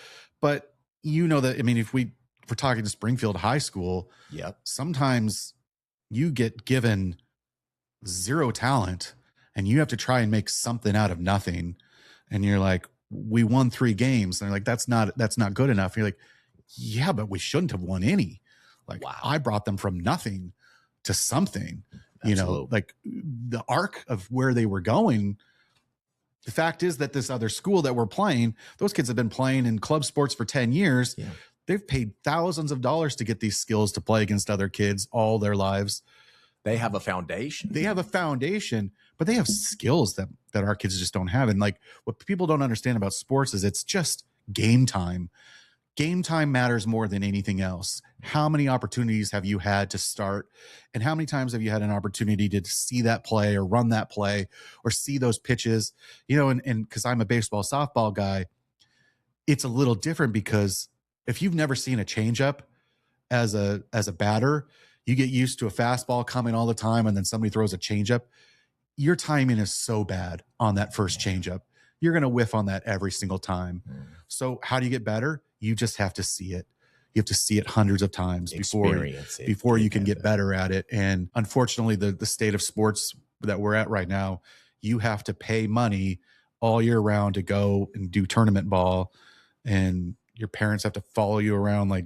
But that, I mean, if we're talking to Springfield High School, sometimes you get given 0 talent and you have to try and make something out of nothing. And you're like, we won 3 games. And they're like, that's not good enough. And you're like, yeah, but we shouldn't have won any. Like, wow. I brought them from nothing to something. Absolutely. Like the arc of where they were going. The fact is that this other school that we're playing, those kids have been playing in club sports for 10 years. Yeah. They've paid thousands of dollars to get these skills to play against other kids all their lives. They have a foundation. But they have skills that our kids just don't have. And like, what people don't understand about sports is it's just game time. Game time matters more than anything else. How many opportunities have you had to start? And how many times have you had an opportunity to see that play or run that play or see those pitches? And because I'm a baseball, softball guy, it's a little different because if you've never seen a changeup as a batter, you get used to a fastball coming all the time and then somebody throws a changeup. Your timing is so bad on that first changeup. You're going to whiff on that every single time. So how do you get better? You just have to see it. You have to see it hundreds of times before you can get better at it. And unfortunately, the state of sports that we're at right now, you have to pay money all year round to go and do tournament ball. And your parents have to follow you around like,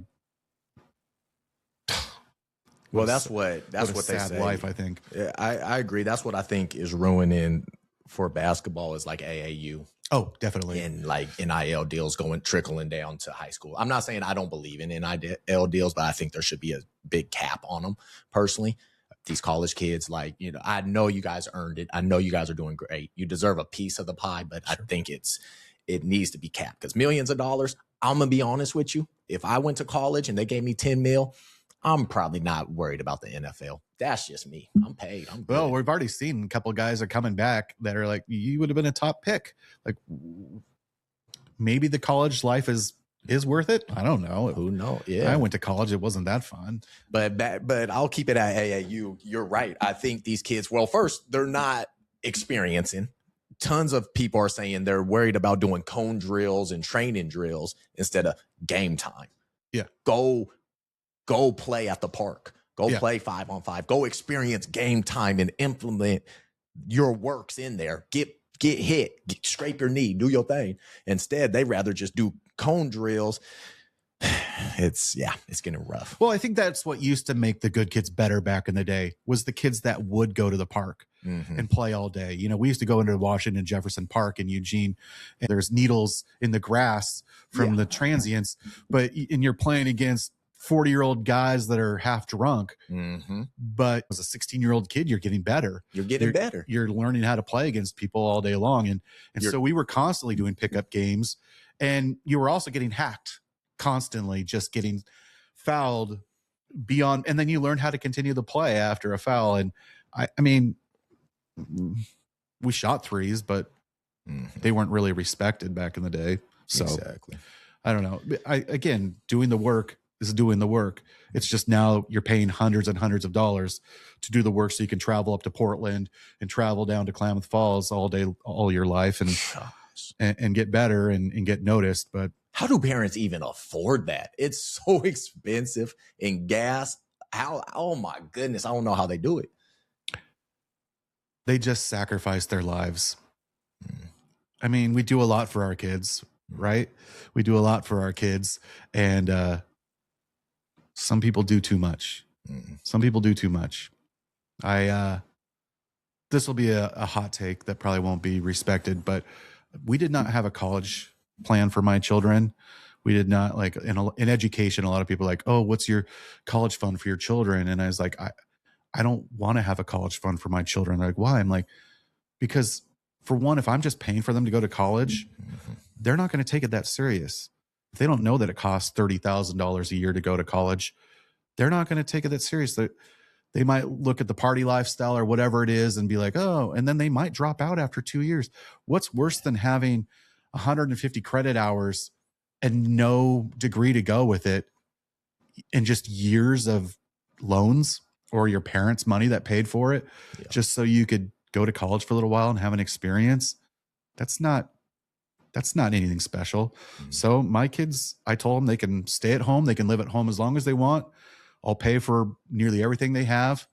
well, that's what they say. Life, I think. Yeah, I agree. That's what I think is ruining for basketball is like AAU. Oh, definitely. And like NIL deals trickling down to high school. I'm not saying I don't believe in NIL deals, but I think there should be a big cap on them personally. These college kids, like, I know you guys earned it. I know you guys are doing great. You deserve a piece of the pie, but sure. I think it needs to be capped because millions of dollars. I'm going to be honest with you. If I went to college and they gave me 10 mil, I'm probably not worried about the NFL. That's just me. I'm paid. I'm good. Well, we've already seen a couple of guys are coming back that are like, you would have been a top pick. Like, maybe the college life is worth it. I don't know. Who knows? Yeah, I went to college. It wasn't that fun. But I'll keep it at AAU. You're right. I think these kids, well, first, they're not experiencing. Tons of people are saying they're worried about doing cone drills and training drills instead of game time. Yeah. Go play at the park. Go play 5-on-5. Go experience game time and implement your works in there. Get hit, scrape your knee, do your thing. Instead, they rather just do cone drills. It's getting rough. Well, I think that's what used to make the good kids better back in the day, was the kids that would go to the park and play all day. You know, we used to go into Washington Jefferson Park in Eugene, and there's needles in the grass from the transients, and you're playing against 40-year-old guys that are half drunk. But as a 16-year-old kid, you're getting better. You're better. You're learning how to play against people all day long. And so we were constantly doing pickup games, and you were also getting hacked constantly, just getting fouled beyond. And then you learn how to continue the play after a foul. And I mean, we shot threes, but they weren't really respected back in the day. So exactly. I don't know. Again, doing the work is doing the work. It's just now you're paying hundreds and hundreds of dollars to do the work so you can travel up to Portland and travel down to Klamath Falls all day, all your life, and get better and get noticed. But how do parents even afford that? It's so expensive in gas. Oh my goodness. I don't know how they do it. They just sacrifice their lives. I mean, we do a lot for our kids, right? We do a lot for our kids, and some people do too much. Some people do too much. This will be a hot take that probably won't be respected, but we did not have a college plan for my children. We did not, like, in education, a lot of people are like, oh, what's your college fund for your children? And I was like, I don't want to have a college fund for my children. They're like, why? I'm like, because for one, if I'm just paying for them to go to college, they're not going to take it that serious. If they don't know that it costs $30,000 a year to go to college, they're not going to take it that serious. They might look at the party lifestyle or whatever it is and be like, oh, and then they might drop out after 2 years. What's worse than having 150 credit hours and no degree to go with it, and just years of loans or your parents' money that paid for it, just so you could go to college for a little while and have an experience? That's not anything special. So my kids, I told them they can stay at home. They can live at home as long as they want. I'll pay for nearly everything they have,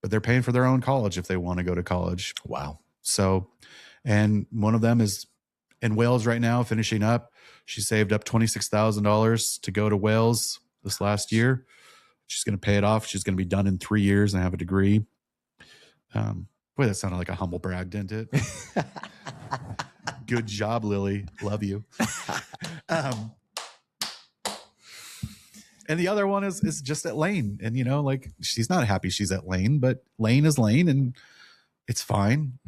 but they're paying for their own college if they want to go to college. Wow. So, and one of them is in Wales right now, finishing up. She saved up $26,000 to go to Wales this last year. She's going to pay it off. She's going to be done in 3 years and have a degree. Boy, that sounded like a humble brag, didn't it? Good job, Lily. Love you. And the other one is just at Lane. And, you know, like, she's not happy she's at Lane, but Lane is Lane, and it's fine.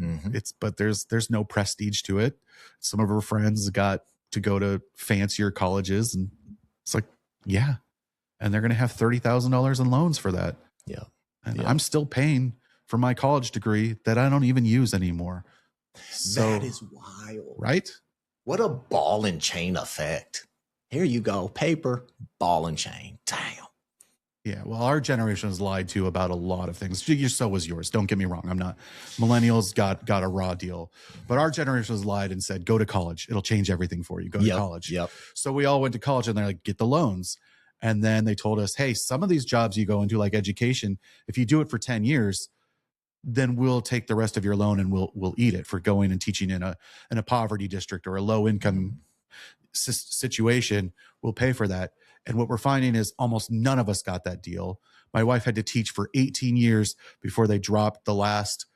But there's no prestige to it. Some of her friends got to go to fancier colleges, and it's like, yeah. And they're going to have $30,000 in loans for that. Yeah. And I'm still paying for my college degree that I don't even use anymore. So, that is wild. Right? What a ball and chain effect. Here you go. Paper, ball and chain. Damn. Yeah. Well, our generation was lied to about a lot of things. So was yours. Don't get me wrong. I'm not. Millennials got a raw deal. But our generation was lied and said, go to college. It'll change everything for you. Go to college. Yep. So we all went to college, and they're like, get the loans. And then they told us, hey, some of these jobs you go into, like education, if you do it for 10 years, then we'll take the rest of your loan and we'll eat it for going and teaching in a poverty district or a low income situation. We'll pay for that. And what we're finding is almost none of us got that deal. My wife had to teach for 18 years before they dropped the last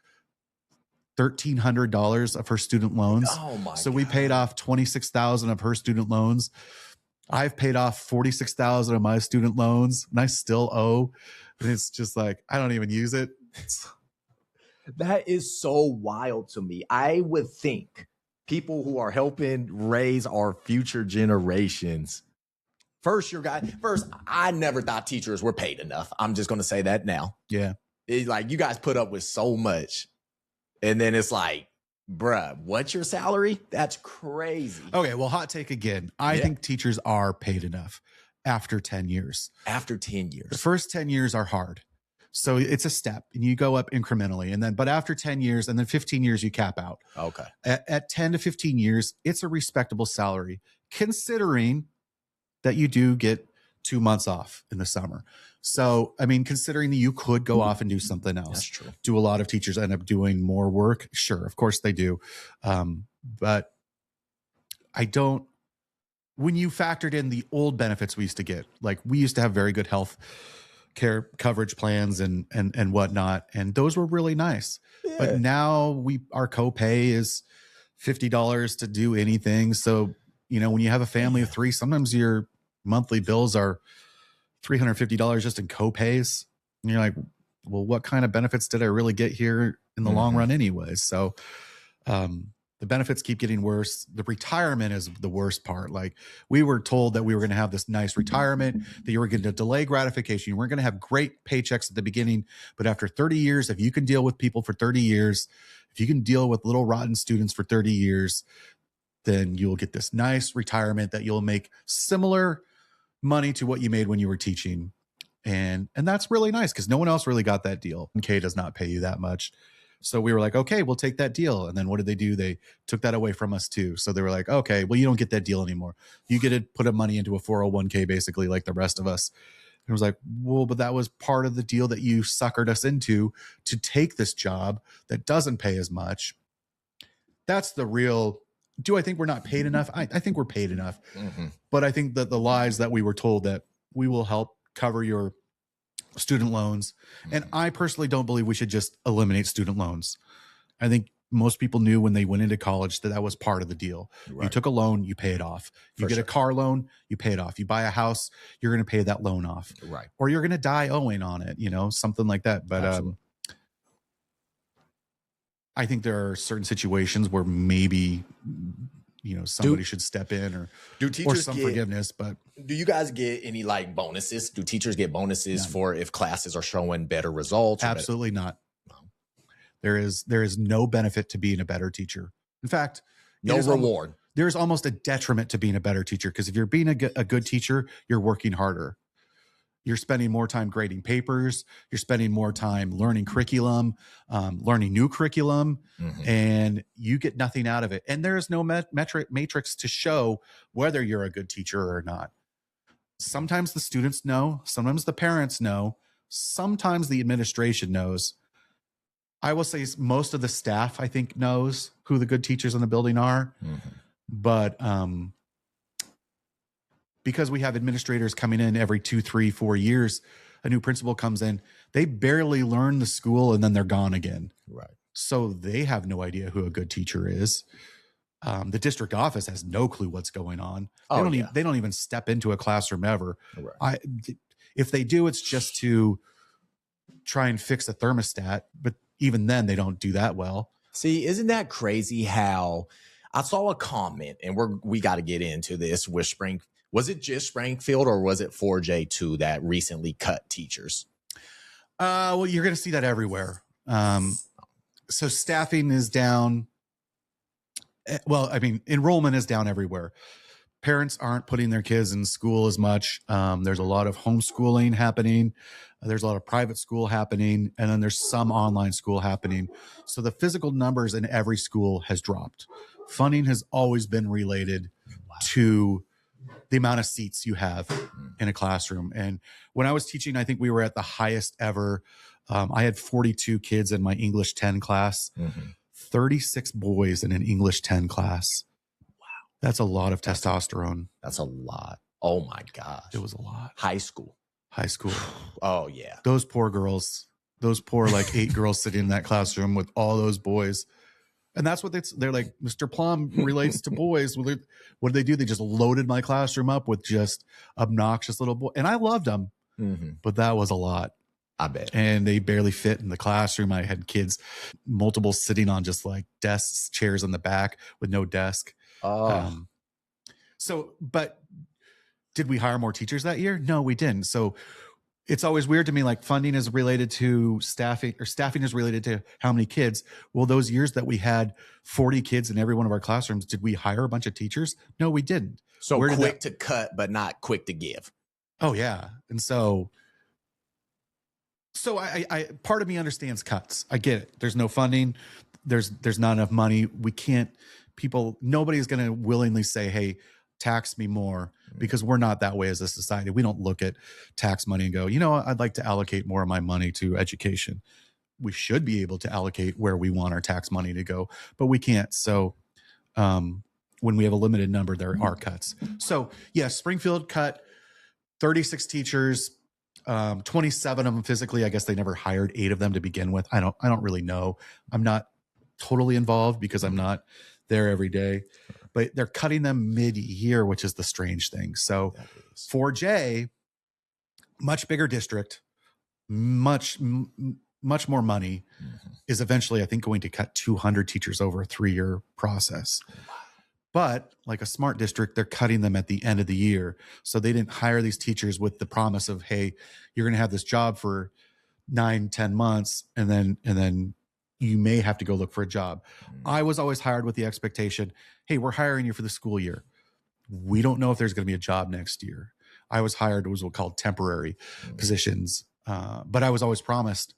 $1,300 of her student loans. Oh my So God. we paid off $26,000 of her student loans. I've paid off $46,000 of my student loans, and I still owe. And it's just like, I don't even use it. That is so wild to me. I would think people who are helping raise our future generations. First, I never thought teachers were paid enough. I'm just going to say that now. Yeah. It's like, you guys put up with so much. And then it's like, bruh, what's your salary? That's crazy. Okay, well, hot take again. I think teachers are paid enough after 10 years. After 10 The years. first 10 years are hard. So it's a step, and you go up incrementally. And then, but after 10 years and then 15 years, you cap out. Okay. At 10 to 15 years, it's a respectable salary, considering that you do get 2 months off in the summer. So, I mean, considering that you could go off and do something else. That's true. Do a lot of teachers end up doing more work? Sure, of course they do. But I don't, when you factored in the old benefits we used to get, like we used to have very good health care coverage plans and whatnot, and those were really nice. Yeah. But now our copay is $50 to do anything. So, when you have a family of 3, sometimes your monthly bills are $350 just in copays. And you're like, well, what kind of benefits did I really get here in the long run anyway? So, the benefits keep getting worse. The retirement is the worst part. Like we were told that we were going to have this nice retirement, that you were going to delay gratification. You weren't going to have great paychecks at the beginning, but after 30 years, if you can deal with people for 30 years, if you can deal with little rotten students for 30 years, then you'll get this nice retirement that you'll make similar money to what you made when you were teaching. And that's really nice because no one else really got that deal. K does not pay you that much. So we were like, okay, we'll take that deal. And then what did they do? They took that away from us too. So they were like, okay, well, you don't get that deal anymore. You get to put up money into a 401k basically like the rest of us. And I was like, well, but that was part of the deal that you suckered us into to take this job that doesn't pay as much. That's the real, do I think we're not paid enough? I think we're paid enough. But I think that the lies that we were told that we will help cover your student loans. And I personally don't believe we should just eliminate student loans. I think most people knew when they went into college that was part of the deal. Right. You took a loan, you pay it off. You get a car loan, you pay it off. You buy a house, you're going to pay that loan off. Right. Or you're going to die owing on it, something like that. But I think there are certain situations where maybe somebody should step in or some forgiveness. But do you guys get any like bonuses? Do teachers get bonuses for if classes are showing better results? Absolutely not. No. There is no benefit to being a better teacher. In fact, no reward. There's almost a detriment to being a better teacher because if you're being a good teacher, you're working harder. You're spending more time grading papers. You're spending more time learning curriculum, learning new curriculum, and you get nothing out of it. And there is no matrix to show whether you're a good teacher or not. Sometimes the students know. Sometimes the parents know. Sometimes the administration knows. I will say most of the staff, I think, knows who the good teachers in the building are. But because we have administrators coming in every 2, 3, 4 years, a new principal comes in, they barely learn the school and then they're gone again. Right. So they have no idea who a good teacher is. The district office has no clue what's going on. They don't even step into a classroom ever. Right. If they do, it's just to try and fix a thermostat. But even then, they don't do that well. See, isn't that crazy how I saw a comment, and we got to get into this with Spring. Was it just Springfield or was it 4J2 that recently cut teachers? Well, you're going to see that everywhere. So staffing is down. Well, I mean, enrollment is down everywhere. Parents aren't putting their kids in school as much. There's a lot of homeschooling happening. There's a lot of private school happening. And then there's some online school happening. So the physical numbers in every school has dropped. Funding has always been related to the amount of seats you have in a classroom. And when I was teaching, I think we were at the highest ever. I had 42 kids in my English 10 class, 36 boys in an English 10 class. Wow. That's a lot of testosterone. That's a lot. Oh my gosh. It was a lot. High school. Oh yeah. Those poor girls, those poor like 8 girls sitting in that classroom with all those boys. And that's what they're like, Mr. Plum relates to boys. What did they do? They just loaded my classroom up with just obnoxious little boys. And I loved them, but that was a lot. I bet. And they barely fit in the classroom. I had kids, multiple sitting on just like desks, chairs in the back with no desk. But did we hire more teachers that year? No, we didn't. So it's always weird to me, like funding is related to staffing or staffing is related to how many kids. Well, those years that we had 40 kids in every one of our classrooms, did we hire a bunch of teachers? No, we didn't. So quick to cut, but not quick to give. Oh yeah. And so I part of me understands cuts. I get it. There's no funding. There's not enough money. We can't, nobody's going to willingly say, hey, tax me more. because we're not that way as a society. We don't look at tax money and go, you know, I'd like to allocate more of my money to education. We should be able to allocate where we want our tax money to go, but we can't. So when we have a limited number, there are cuts. So yeah, Springfield cut 36 teachers, 27 of them physically. I guess they never hired 8 of them to begin with. I don't really know. I'm not totally involved because I'm not there every day, but they're cutting them mid-year, which is the strange thing. So 4J, much bigger district, much more money, is eventually, I think, going to cut 200 teachers over a 3-year process. But like a smart district, they're cutting them at the end of the year. So they didn't hire these teachers with the promise of, hey, you're going to have this job for 9-10 months, and then you may have to go look for a job. I was always hired with the expectation, hey, we're hiring you for the school year. We don't know if there's going to be a job next year. I was hired, it was what called temporary positions. But I was always promised,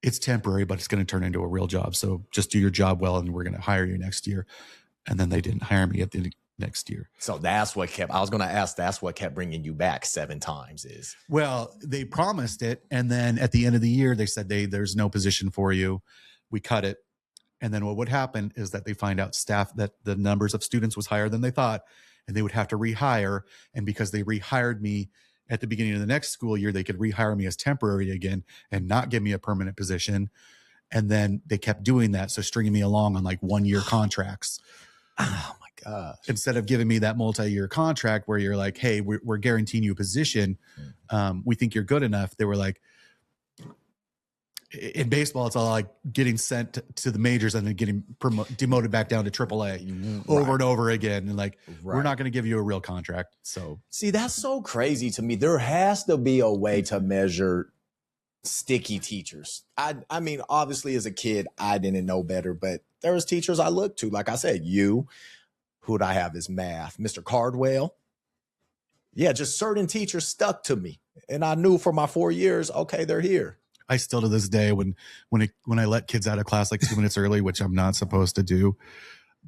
it's temporary, but it's going to turn into a real job. So just do your job well, and we're going to hire you next year. And then they didn't hire me at the next year. So that's what kept, I was going to ask, that's what kept bringing you back 7 times is. Well, they promised it. And then at the end of the year, they said, there's no position for you. We cut it. And then what would happen is that they find out staff that the numbers of students was higher than they thought, and they would have to rehire. And because they rehired me at the beginning of the next school year, they could rehire me as temporary again and not give me a permanent position. And then they kept doing that. So stringing me along on like 1-year contracts. Oh my gosh. Instead of giving me that multi-year contract where you're like, hey, we're guaranteeing you a position. We think you're good enough. They were like, in baseball, it's all like getting sent to the majors and then getting demoted back down to AAA over and over again. And like, we're not going to give you a real contract. So see, that's so crazy to me. There has to be a way to measure sticky teachers. I mean, obviously as a kid, I didn't know better, but there was teachers I looked to. Like I said, who'd I have as math? Mr. Cardwell. Yeah, just certain teachers stuck to me. And I knew for my 4 years, okay, they're here. I still to this day, when I let kids out of class like 2 minutes early, which I'm not supposed to do,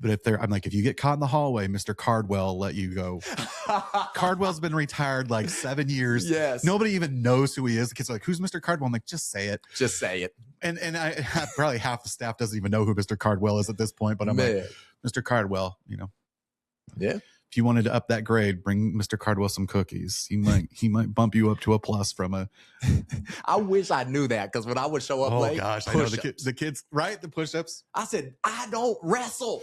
but I'm like, if you get caught in the hallway, Mr. Cardwell will let you go. Cardwell's been retired like 7 years. Yes. Nobody even knows who he is. The kids are like, who's Mr. Cardwell? I'm like, just say it. Just say it. And probably half the staff doesn't even know who Mr. Cardwell is at this point, but I'm like, Mr. Cardwell, Yeah. If you wanted to up that grade, bring Mr. Cardwell some cookies. He might bump you up to a plus from a. I wish I knew that, because when I would show up late, gosh, I know the kids, right? The push-ups. I said, I don't wrestle.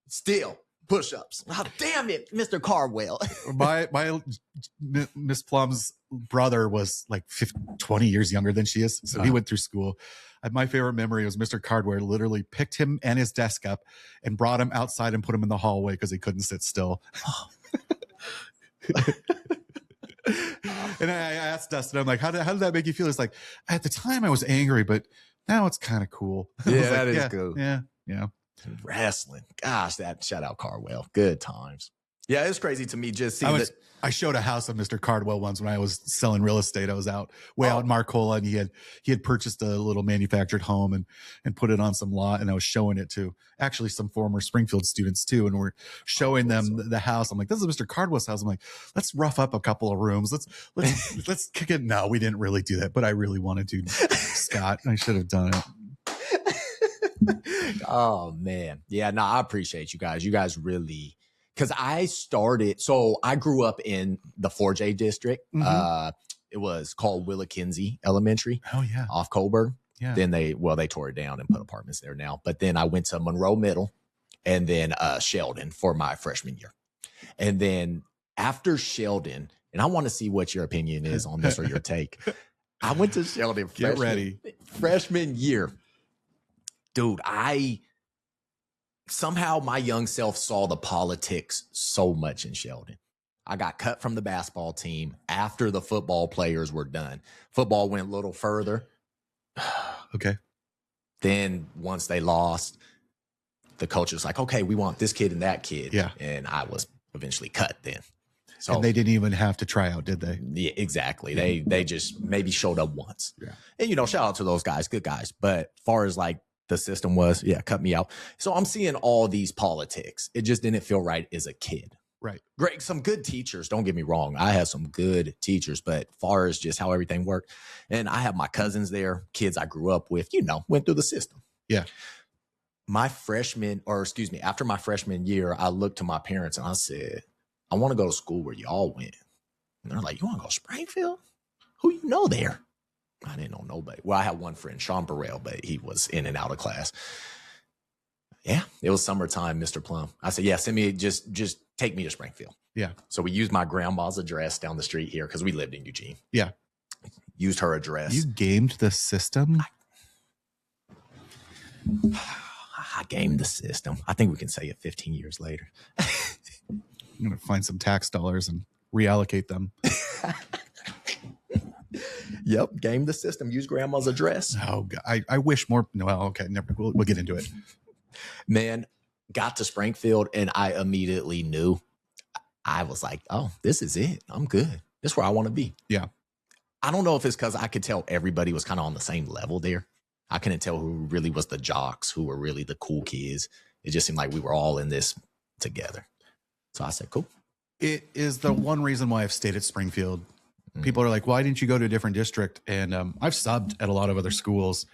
Still push-ups. Oh, damn it, Mr. Cardwell. my Miss Plum's brother was like 20 years younger than she is, so he went through school. My favorite memory was Mr. Cardwell literally picked him and his desk up and brought him outside and put him in the hallway because he couldn't sit still. And I asked Dustin, I'm like, how did that make you feel? It's like, at the time I was angry, but now it's kind of cool. Yeah, that is cool. Yeah. Wrestling. Gosh, shout out Cardwell. Good times. Yeah, it's crazy to me just seeing that. I showed a house of Mr. Cardwell once when I was selling real estate. I was out in Marcola, and he had purchased a little manufactured home and put it on some lot, and I was showing it to actually some former Springfield students too, and we're showing them the house. I'm like, this is Mr. Cardwell's house. I'm like, let's rough up a couple of rooms. Let's kick it. No, we didn't really do that, but I really wanted to, Scott. I should have done it. Oh man. Yeah, no, I appreciate you guys. You guys really, because I grew up in the 4J district. It was called Willa Kinsey Elementary. Oh yeah. Off Coburg. Yeah. Then they tore it down and put apartments there now. But then I went to Monroe Middle and then Sheldon for my freshman year. And then after Sheldon, and I want to see what your opinion is on this or your take. I went to Sheldon freshman year. Dude, somehow my young self saw the politics so much in Sheldon. I got cut from the basketball team after the football players were done. Football went a little further. Okay. Then once they lost, the coach was like, okay, we want this kid and that kid. Yeah. And I was eventually cut then. So and they didn't even have to try out, did they? Yeah, exactly. They just maybe showed up once. Yeah. And, shout out to those guys, good guys. But far as like the system was, cut me out. So I'm seeing all these politics. It just didn't feel right as a kid. Right. Great. Some good teachers. Don't get me wrong. I had some good teachers, but afar as just how everything worked. And I have my cousins there, kids I grew up with, went through the system. Yeah. After my freshman year, I looked to my parents and I said, I want to go to school where y'all went. And they're like, you want to go to Springfield? Who you know there? I didn't know nobody. Well, I had one friend, Sean Burrell, but he was in and out of class. Yeah, it was summertime, Mr. Plum. I said, yeah, send me, just take me to Springfield. Yeah. So we used my grandma's address down the street here because we lived in Eugene. Yeah. Used her address. You gamed the system? I gamed the system. I think we can say it 15 years later. I'm going to find some tax dollars and reallocate them. Yep, game the system. Use grandma's address. Oh, God. I wish more. No, well, okay, never. We'll get into it. Man, got to Springfield and I immediately knew. I was like, oh, this is it. I'm good. This is where I want to be. Yeah. I don't know if it's because I could tell everybody was kind of on the same level there. I couldn't tell who really was the jocks, who were really the cool kids. It just seemed like we were all in this together. So I said, cool. It is the one reason why I've stayed at Springfield. People are like, why didn't you go to a different district? And I've subbed at a lot of other schools.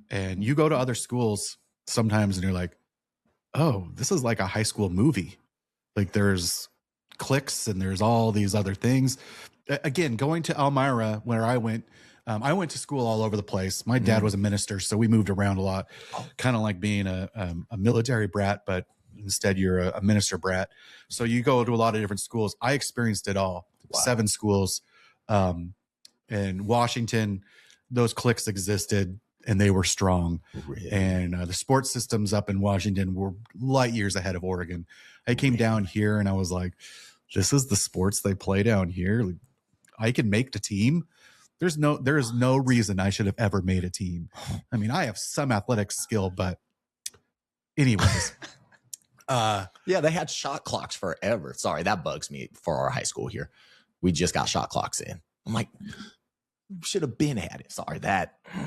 And you go to other schools sometimes and you're like, oh, this is like a high school movie. Like there's cliques and there's all these other things. Again, going to Elmira, where I went to school all over the place. My dad was a minister, so we moved around a lot, kind of like being a military brat, but instead you're a minister brat. So you go to a lot of different schools. I experienced it all. Wow. 7 schools. In Washington, those cliques existed and they were strong. Really? And the sports systems up in Washington were light years ahead of Oregon. I came down here and I was like, this is the sports they play down here. Like, I can make the team. There is no reason I should have ever made a team. I mean, I have some athletic skill, but anyways. Yeah, they had shot clocks forever. Sorry, that bugs me for our high school here. We just got shot clocks in. I'm like, should have been had it. Sorry,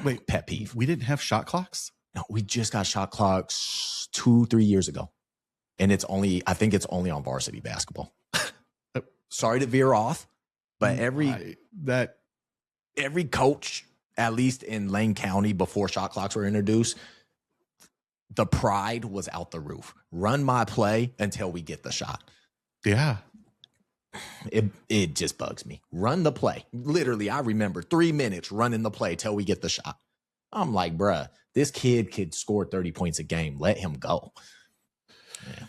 wait, pet peeve. We didn't have shot clocks? No, we just got shot clocks 2-3 years ago. And I think it's only on varsity basketball. Sorry to veer off, but every coach, at least in Lane County before shot clocks were introduced, the pride was out the roof. Run my play until we get the shot. Yeah. It just bugs me. Run the play. Literally, I remember 3 minutes running the play till we get the shot. I'm like, bruh, this kid could score 30 points a game. Let him go.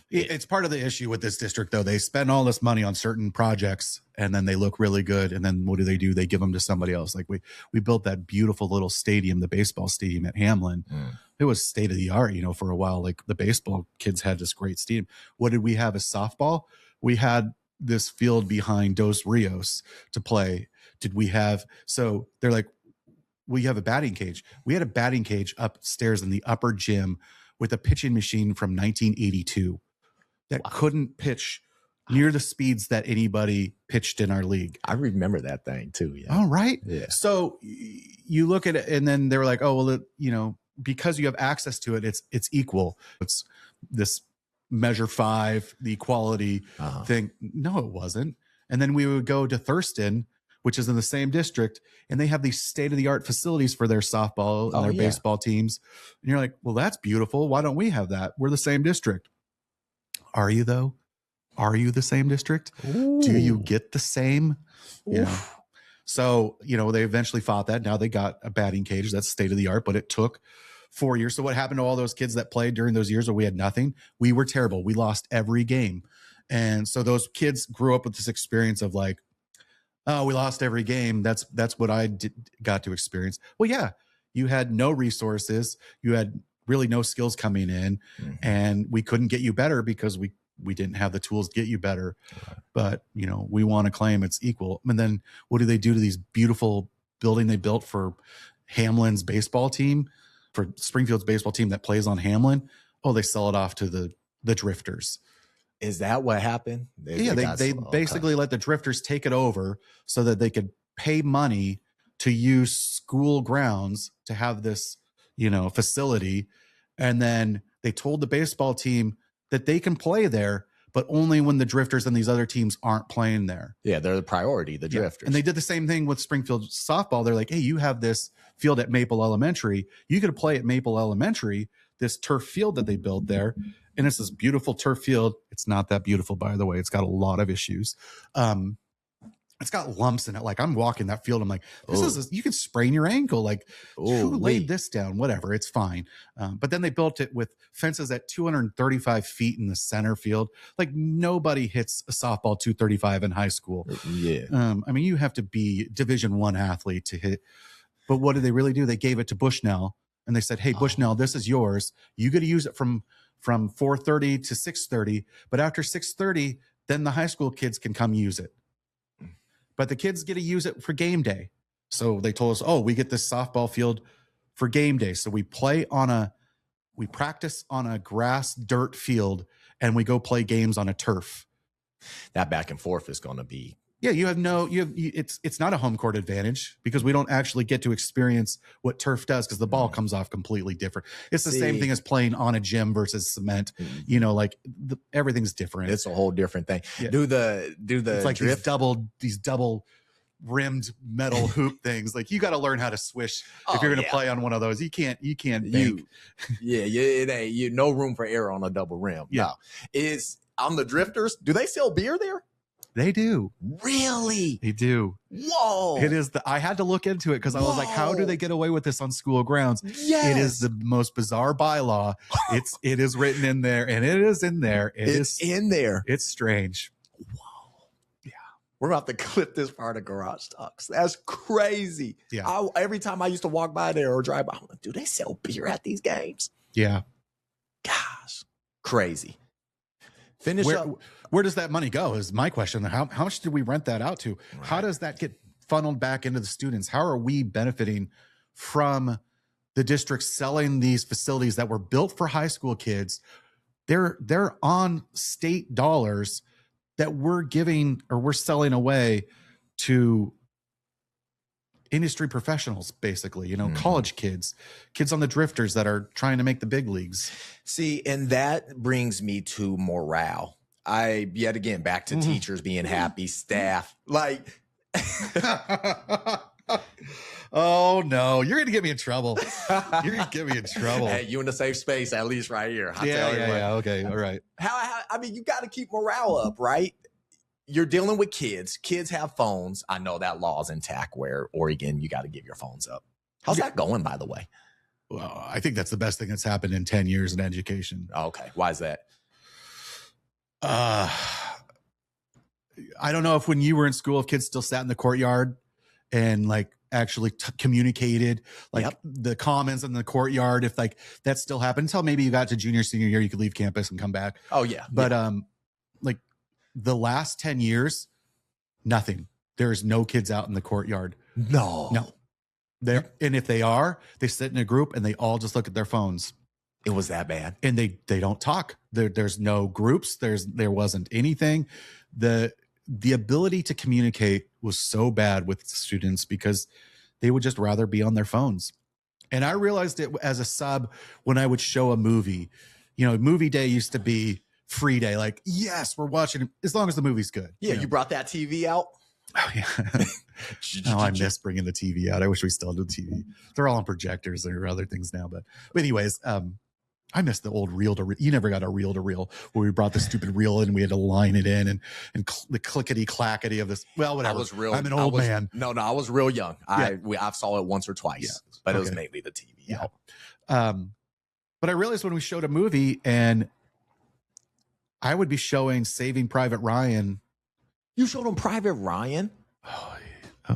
Yeah. It's part of the issue with this district, though. They spend all this money on certain projects and then they look really good. And then what do? They give them to somebody else. Like we built that beautiful little stadium, the baseball stadium at Hamlin. It was state of the art, for a while. Like the baseball kids had this great stadium. What did we have as softball? We had this field behind Dos Rios to play. So they're like, we have a batting cage. We had a batting cage upstairs in the upper gym with a pitching machine from 1982 that couldn't pitch near the speeds that anybody pitched in our league. I remember that thing too. Yeah. Oh, right. Yeah. So you look at it and then they were like, oh, well, because you have access to it, it's equal. It's this measure 5, the equality thing. No, it wasn't. And then we would go to Thurston, which is in the same district, and they have these state-of-the-art facilities for their softball and their baseball teams. And you're like, well, that's beautiful. Why don't we have that? We're the same district. Are you, though? Are you the same district? Ooh. Do you get the same? So, they eventually fought that. Now they got a batting cage. That's state-of-the-art, but it took 4 years. So what happened to all those kids that played during those years where we had nothing? We were terrible. We lost every game. And so those kids grew up with this experience of like, oh, we lost every game. That's what I got to experience. Well, yeah, you had no resources. You had really no skills coming in, and we couldn't get you better because we didn't have the tools to get you better. But, we want to claim it's equal. And then what do they do to these beautiful building they built for Hamlin's baseball team, for Springfield's baseball team that plays on Hamlin? Oh, they sell it off to the Drifters. Is that what happened? They basically let the Drifters take it over so that they could pay money to use school grounds to have this, facility. And then they told the baseball team that they can play there, but only when the Drifters and these other teams aren't playing there. Yeah, they're the priority, the Drifters. And they did the same thing with Springfield softball. They're like, hey, you have this field at Maple Elementary. You could play at Maple Elementary, this turf field that they built there. And it's this beautiful turf field. It's not that beautiful, by the way. It's got a lot of issues. It's got lumps in it. Like, I'm walking that field. I'm like, you can sprain your ankle. Like, who laid this down? Whatever. It's fine. But then they built it with fences at 235 feet in the center field. Like, nobody hits a softball 235 in high school. Yeah. I mean, you have to be Division I athlete to hit. But what did they really do? They gave it to Bushnell, and they said, hey, Bushnell, this is yours. You get to use it from 4:30 to 6:30. But after 6:30, then the high school kids can come use it. But the kids get to use it for game day. So they told us, we get this softball field for game day. So we practice on a grass dirt field, and we go play games on a turf. That back and forth is going to be. Yeah, it's not a home court advantage because we don't actually get to experience what turf does because the ball comes off completely different. It's the same thing as playing on a gym versus cement. Like everything's different. It's a whole different thing. Yeah. Do the it's like drift? these double rimmed metal hoop things. Like, you got to learn how to swish if you're going to play on one of those. You can't bank. It ain't no room for error on a double rim. Yeah. No. Is on the Drifters, do they sell beer there? They do. Really? They do. Whoa. It is I had to look into it because I was like, how do they get away with this on school grounds? Yes. It is the most bizarre bylaw. It is written in there, and it is in there. It's in there. It's strange. Whoa. Yeah. We're about to clip this part of Garage Talks. That's crazy. Yeah. Every time I used to walk by there or drive by, I'm like, do they sell beer at these games? Yeah. Gosh. Crazy. Finish up. Where does that money go is my question. How much did we rent that out to? Right. How does that get funneled back into the students? How are we benefiting from the district selling these facilities that were built for high school kids? They're on state dollars that we're giving or we're selling away to industry professionals, basically, college kids on the Drifters that are trying to make the big leagues. See, and that brings me to morale. Yet again, back to teachers being happy, staff, like, oh no, you're going to get me in trouble. You're going to get me in trouble. Hey, you in a safe space, at least right here. Yeah. Okay. All right. I mean, you got to keep morale up, right? You're dealing with kids. Kids have phones. I know that law's intact where Oregon, you got to give your phones up. How's that going, by the way? Well, I think that's the best thing that's happened in 10 years in education. Okay. Why is that? I don't know if when you were in school, if kids still sat in the courtyard and like actually communicated like the commons in the courtyard, if like that still happened until maybe you got to junior, senior year, you could leave campus and come back. Oh yeah. But like the last 10 years, nothing. There is no kids out in the courtyard. No. And if they are, they sit in a group and they all just look at their phones. It was that bad. And they don't talk. There's no groups. There wasn't anything. The ability to communicate was so bad with students because they would just rather be on their phones. And I realized it as a sub when I would show a movie. Movie day used to be free day. Like, yes, we're watching it as long as the movie's good. Yeah, you brought that TV out. Oh yeah. I miss bringing the TV out. I wish we still did TV. They're all on projectors or other things now. But anyways, I miss the old reel to reel. You never got a reel to reel where we brought the stupid reel in. We had to line it in and the clickety clackety of this. Well, whatever. I'm an old man. No, I was real young. I saw it once or twice, but it was mainly the TV. Yeah. But I realized when we showed a movie and I would be showing Saving Private Ryan. You showed them Private Ryan? Oh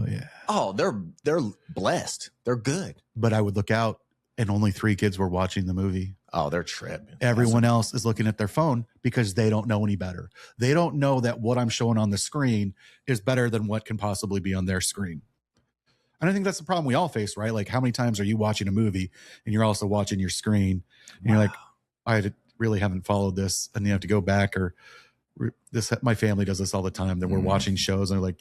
yeah. Oh, they're blessed. They're good. But I would look out and only 3 kids were watching the movie. Oh, they're tripping. Everyone else is looking at their phone because they don't know any better. They don't know that what I'm showing on the screen is better than what can possibly be on their screen. And I think that's the problem we all face, right? Like, how many times are you watching a movie and you're also watching your screen and you're like, I really haven't followed this, and you have to go back or this. My family does this all the time. That we're watching shows and they're like,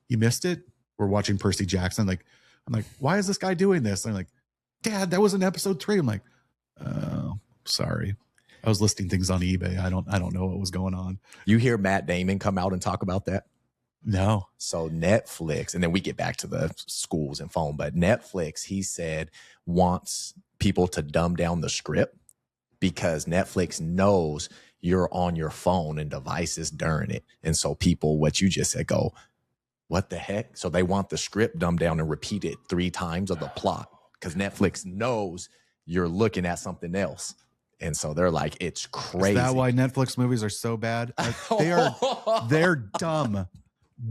you missed it. We're watching Percy Jackson. Like, I'm like, why is this guy doing this? And I'm like, Dad, that was in episode 3. I'm like, oh, sorry. I was listing things on eBay. I don't know what was going on. You hear Matt Damon come out and talk about that? No. So Netflix, and then we get back to the schools and phone, but Netflix, he said, wants people to dumb down the script because Netflix knows you're on your phone and devices during it. And so people, what you just said, go, what the heck? So they want the script dumbed down and repeated 3 times of the plot because Netflix knows you're looking at something else. And so they're like, it's crazy. Is that why Netflix movies are so bad? Like, they're dumb.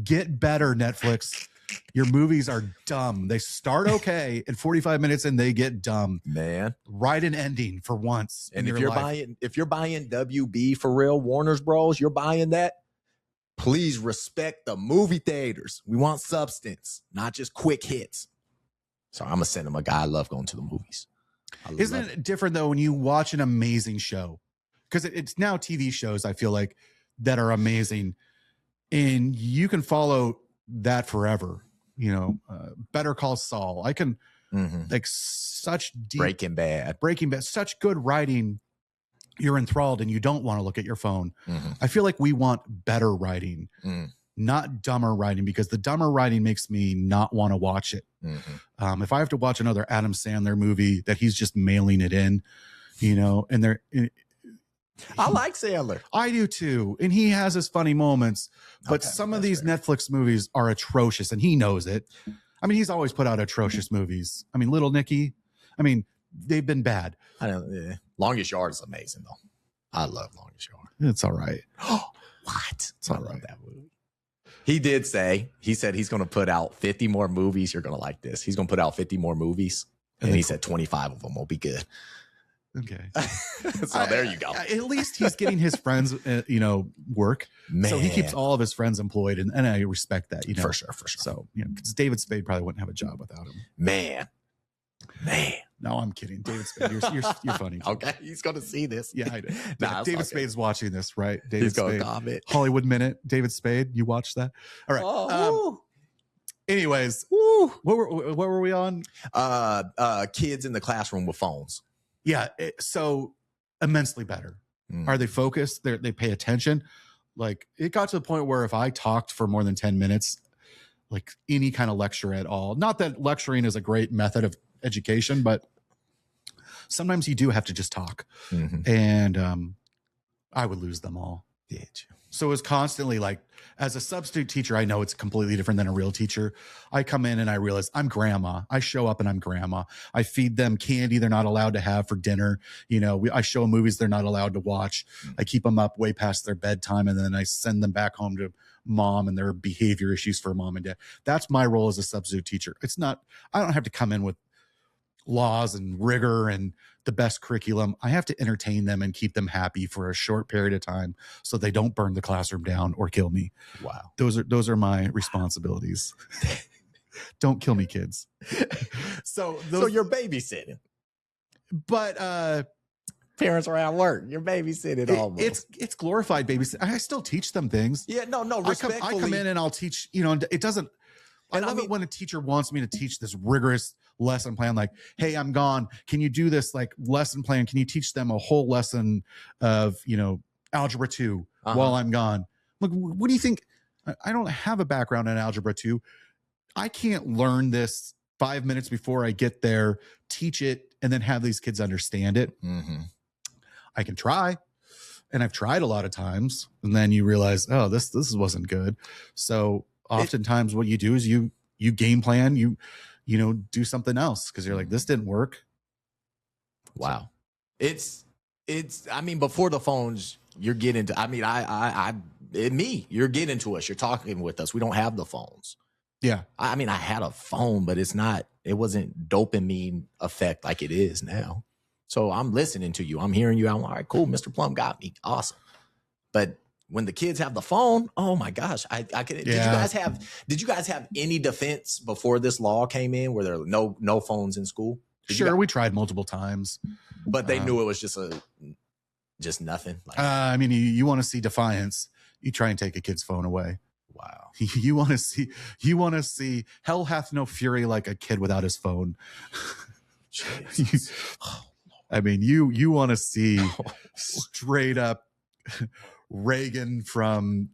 Get better, Netflix. Your movies are dumb. They start okay, and 45 minutes and they get dumb. Man, write an ending for once. And if you're buying WB for real, Warner's Bros, you're buying that. Please respect the movie theaters. We want substance, not just quick hits. So I'm a cinema guy. I love going to the movies. Isn't it different though when you watch an amazing show? Because it's now TV shows, I feel like, that are amazing, and you can follow that forever. You know, Better Call Saul. I can like such deep Breaking Bad, such good writing. You're enthralled and you don't want to look at your phone. I feel like we want better writing, not dumber writing, because the dumber writing makes me not want to watch it. If I have to watch another Adam Sandler movie that he's just mailing it in, you know, and I like Sandler. I do too. And he has his funny moments, but some of these Netflix movies are atrocious and he knows it. I mean, he's always put out atrocious movies. I mean, Little Nicky, I mean, they've been bad. I don't. Yeah. Longest Yard is amazing though. I love Longest Yard. It's all right. What? It's all right. That movie. He said he's going to put out 50 more movies. You're going to like this. He's going to put out 50 more movies, and he said 25 of them will be good. Okay. So there you go. At least he's getting his friends, work. Man. So he keeps all of his friends employed, and I respect that. You know, for sure. So because David Spade probably wouldn't have a job without him. Man. No, I'm kidding. David Spade, you're funny. Okay, he's going to see this. Yeah, I know. David Spade's watching this, right? David he's going Spade. to comment. Hollywood Minute. David Spade, you watched that? All right. Oh, anyways, what were we on? Kids in the classroom with phones. Yeah, so immensely better. Are they focused? They pay attention. Like it got to the point where if I talked for more than 10 minutes, like any kind of lecture at all, not that lecturing is a great method of education, but sometimes you do have to just talk. And I would lose them all. Did you? So it was constantly like, as a substitute teacher, I know it's completely different than a real teacher. I come in and I realize I'm grandma. I show up and I'm grandma. I feed them candy they're not allowed to have for dinner. You know, I show them movies they're not allowed to watch. I keep them up way past their bedtime, and then I send them back home to mom and their behavior issues for mom and dad. That's my role as a substitute teacher. It's not, I don't have to come in with laws and rigor and the best curriculum. I have to entertain them and keep them happy for a short period of time so they don't burn the classroom down or kill me. Wow. Those are my responsibilities. Don't kill me, kids. So you're babysitting. But parents are at work. You're babysitting almost. It's glorified babysitting. I still teach them things. Yeah, no, respectfully. I come in and I'll teach, it doesn't. I love it when a teacher wants me to teach this rigorous lesson plan. Like, hey, I'm gone. Can you do this like lesson plan? Can you teach them a whole lesson of, algebra 2 while I'm gone? Look, what do you think? I don't have a background in algebra 2. I can't learn this 5 minutes before I get there, teach it, and then have these kids understand it. I can try. And I've tried a lot of times. And then you realize, oh, this wasn't good. So oftentimes what you do is you game plan, you do something else because you're like, this didn't work. Wow. It's before the phones, you're getting to, you're getting to us. You're talking with us. We don't have the phones. Yeah. I had a phone, but it wasn't dopamine effect like it is now. So I'm listening to you. I'm hearing you. I'm all right, cool. Mr. Plum got me. Awesome. But when the kids have the phone, oh my gosh. Did you guys have any defense before this law came in where there were no phones in school? Sure. We tried multiple times, but they knew it was just nothing. You want to see defiance. You try and take a kid's phone away. Wow. You want to see hell hath no fury like a kid without his phone. I mean, you want to see straight up Reagan from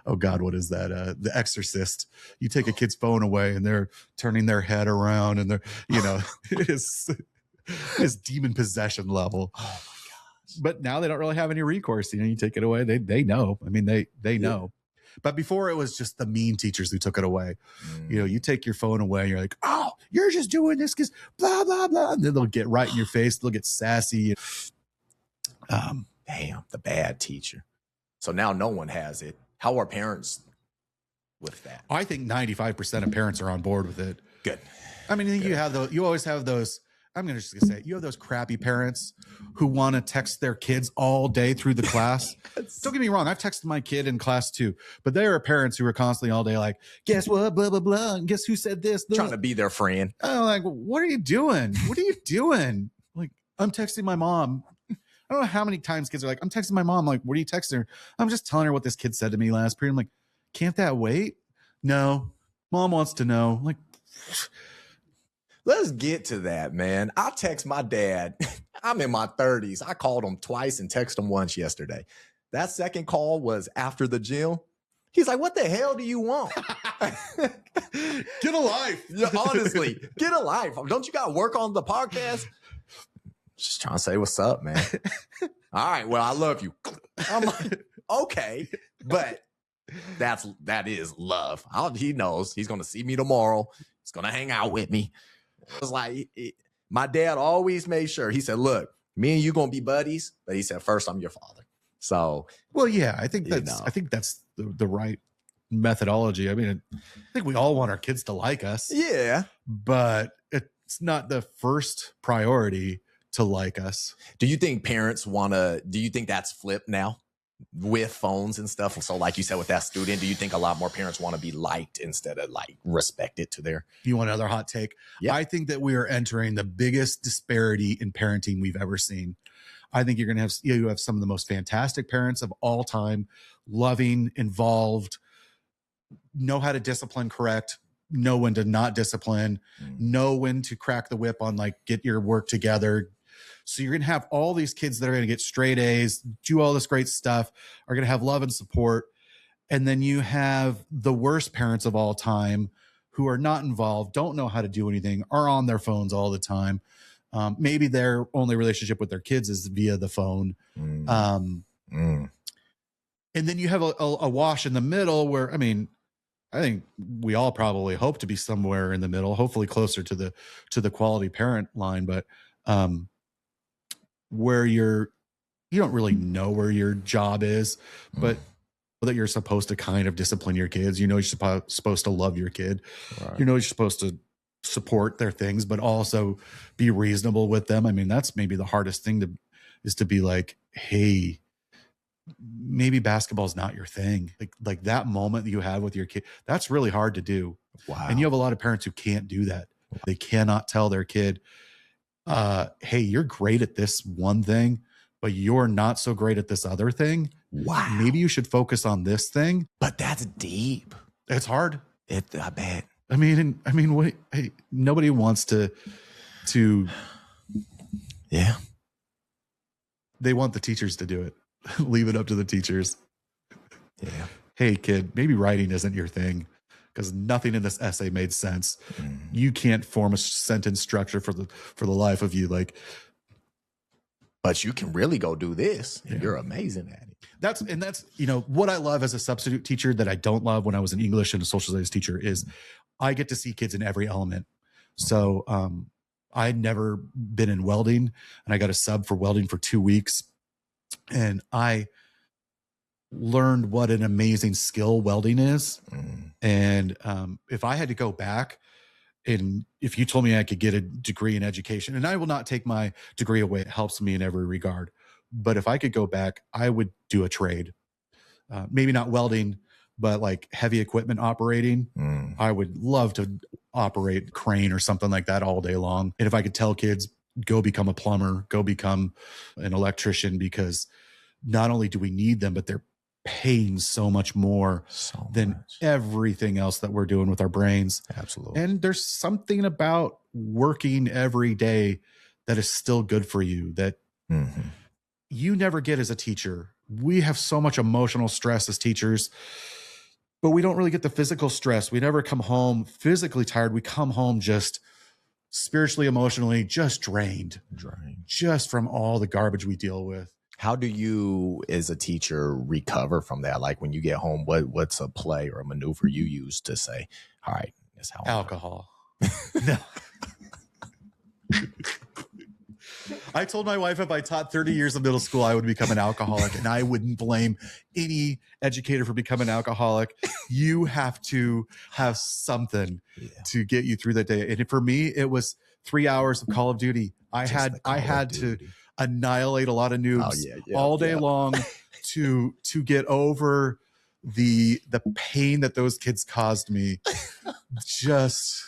oh God, what is that? The Exorcist. You take a kid's phone away and they're turning their head around and they're, it is demon possession level. Oh my gosh. But now they don't really have any recourse. You take it away. They know. I mean, they know. But before it was just the mean teachers who took it away. You take your phone away and you're like, oh, you're just doing this because blah, blah, blah. And then they'll get right in your face. They'll get sassy. Damn, the bad teacher. So now no one has it. How are parents with that? I think 95% of parents are on board with it. Good. I mean, you always have those. I'm just going to say it. You have those crappy parents who want to text their kids all day through the class. Don't get me wrong. I've texted my kid in class too, but there are parents who are constantly all day like, guess what? Blah, blah, blah. And guess who said this? Blah. Trying to be their friend. I'm like, what are you doing? What are you doing? Like, I'm texting my mom. I don't know how many times kids are like, I'm texting my mom. Like, what are you texting her? I'm just telling her what this kid said to me last period. I'm like, can't that wait? No, mom wants to know. Like, let's get to that, man. I text my dad. I'm in my 30s. I called him twice and texted him once yesterday. That second call was after the gym. He's like, what the hell do you want? Get a life. Yeah, honestly, get a life. Don't you got to work on the podcast? Just trying to say what's up, man. All right, well, I love you. I'm like, okay, but that is love. He knows he's going to see me tomorrow. He's going to hang out with me. It was like, my dad always made sure. He said, look, me and you going to be buddies. But he said, first, I'm your father. So, well, yeah, I think that's the right methodology. I mean, I think we all want our kids to like us. Yeah. But it's not the first priority to like us. Do you think parents do you think that's flipped now with phones and stuff? So like you said with that student, do you think a lot more parents want to be liked instead of like respected to their? You want another hot take? Yeah. I think that we are entering the biggest disparity in parenting we've ever seen. I think you're going to have, you have some of the most fantastic parents of all time, loving, involved, know how to discipline correct, know when to not discipline, know when to crack the whip on like, get your work together. So you're going to have all these kids that are going to get straight A's, do all this great stuff, are going to have love and support. And then you have the worst parents of all time who are not involved, don't know how to do anything, are on their phones all the time. Maybe their only relationship with their kids is via the phone. And then you have a wash in the middle where, I mean, I think we all probably hope to be somewhere in the middle, hopefully closer to the quality parent line, but where you don't really know where your job is, but that you're supposed to kind of discipline your kids. You're supposed to love your kid. Right. You're supposed to support their things, but also be reasonable with them. I mean, that's maybe the hardest thing is to be like, hey, maybe basketball's not your thing. Like that moment that you have with your kid, that's really hard to do. Wow. And you have a lot of parents who can't do that. They cannot tell their kid, hey, you're great at this one thing, but you're not so great at this other thing. Wow. Maybe you should focus on this thing. But that's deep. It's hard. I bet. I mean, what? Hey, nobody wants to. Yeah. They want the teachers to do it. Leave it up to the teachers. Yeah. Hey, kid, maybe writing isn't your thing because nothing in this essay made sense. You can't form a sentence structure for the life of you. Like, but you can really go do this. Yeah. You're amazing at it. That's what I love as a substitute teacher that I don't love when I was an English and a social studies teacher is I get to see kids in every element. So I'd never been in welding and I got a sub for welding for 2 weeks. And I learned what an amazing skill welding is. And if I had to go back and if you told me I could get a degree in education, and I will not take my degree away, it helps me in every regard. But if I could go back, I would do a trade. Maybe not welding, but like heavy equipment operating. I would love to operate crane or something like that all day long. And if I could tell kids, go become a plumber, go become an electrician, because not only do we need them, but they're paying so much more than everything else that we're doing with our brains. Absolutely. And there's something about working every day that is still good for you, that you never get as a teacher. We have so much emotional stress as teachers, but we don't really get the physical stress. We never come home physically tired. We come home just spiritually, emotionally, just drained just from all the garbage we deal with. How do you, as a teacher, recover from that? Like when you get home, what's a play or a maneuver you use to say, all right, that's how alcohol. No. I told my wife if I taught 30 years of middle school, I would become an alcoholic, and I wouldn't blame any educator for becoming an alcoholic. You have to have something to get you through that day. And for me, it was 3 hours of Call of Duty. I had to annihilate a lot of noobs all day long to get over the pain that those kids caused me. Just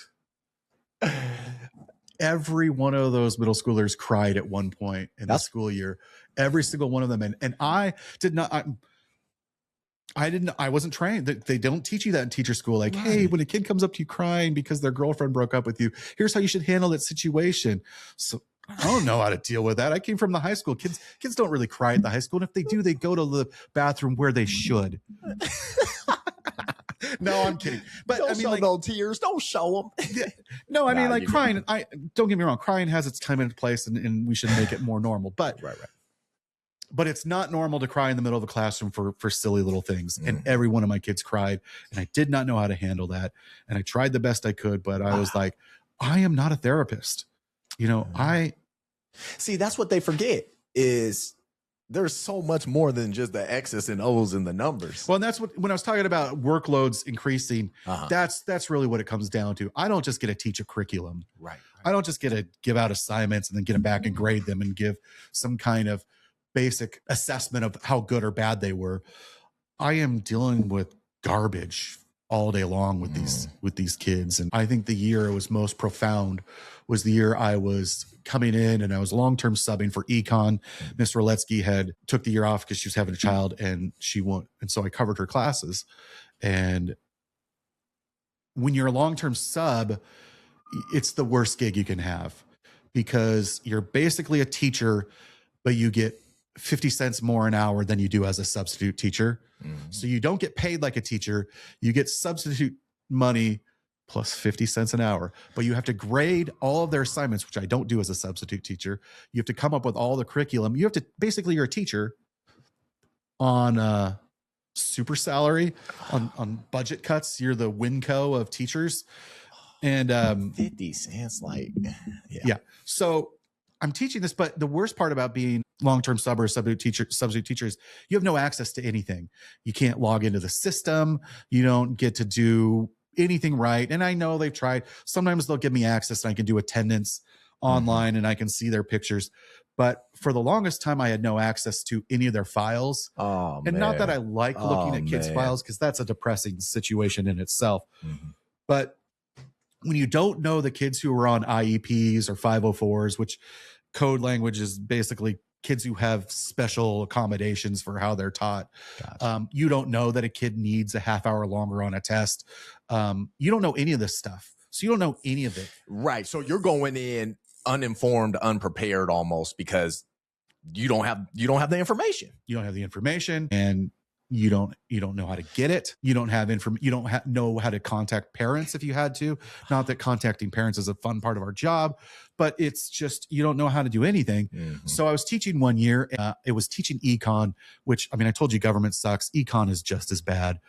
every one of those middle schoolers cried at one point in the school year. Every single one of them. And I wasn't trained. They don't teach you that in teacher school. Like, hey, when a kid comes up to you crying because their girlfriend broke up with you, here's how you should handle that situation. So I don't know how to deal with that. I came from the high school. Kids don't really cry at the high school. And if they do, they go to the bathroom where they should. No, I'm kidding. But don't show no tears. Don't show them. No, I mean, like crying. Don't get me wrong. Crying has its time and place, and we should make it more normal. But but it's not normal to cry in the middle of a classroom for silly little things. And every one of my kids cried, and I did not know how to handle that. And I tried the best I could, but I was like, I am not a therapist. You know, see, that's what they forget is there's so much more than just the X's and O's and the numbers. Well, and that's when I was talking about workloads increasing, that's really what it comes down to. I don't just get to teach a curriculum. Right. I don't just get to give out assignments and then get them back and grade them and give some kind of basic assessment of how good or bad they were. I am dealing with garbage all day long with these kids. And I think the year it was most profound was the year I was coming in and I was long-term subbing for econ. Miss Roletsky had took the year off because she was having a child and she won't. And so I covered her classes. And when you're a long-term sub, it's the worst gig you can have because you're basically a teacher, but you get 50 cents more an hour than you do as a substitute teacher. So you don't get paid like a teacher. You get substitute money plus 50 cents an hour, but you have to grade all of their assignments, which I don't do as a substitute teacher. You have to come up with all the curriculum. You have to, basically you're a teacher on super salary, on budget cuts. You're the Winco of teachers. And 50 cents, like, yeah. So I'm teaching this, but the worst part about being long-term sub or substitute teacher is you have no access to anything. You can't log into the system. You don't get to do anything right. And I know they've tried. Sometimes they'll give me access and I can do attendance online and I can see their pictures. But for the longest time, I had no access to any of their files. Not that I like looking at kids' files, because that's a depressing situation in itself. But when you don't know the kids who are on IEPs or 504s, which code language is basically kids who have special accommodations for how they're taught. Gotcha. You don't know that a kid needs a half hour longer on a test. You don't know any of this stuff. So you don't know any of it. Right. So you're going in uninformed, unprepared almost because you don't have the information. You don't have the information, and you don't know how to get it. You don't have know how to contact parents if you had to. Not that contacting parents is a fun part of our job, but it's just, you don't know how to do anything. So I was teaching one year. It was teaching econ, which, I mean, I told you government sucks. Econ is just as bad.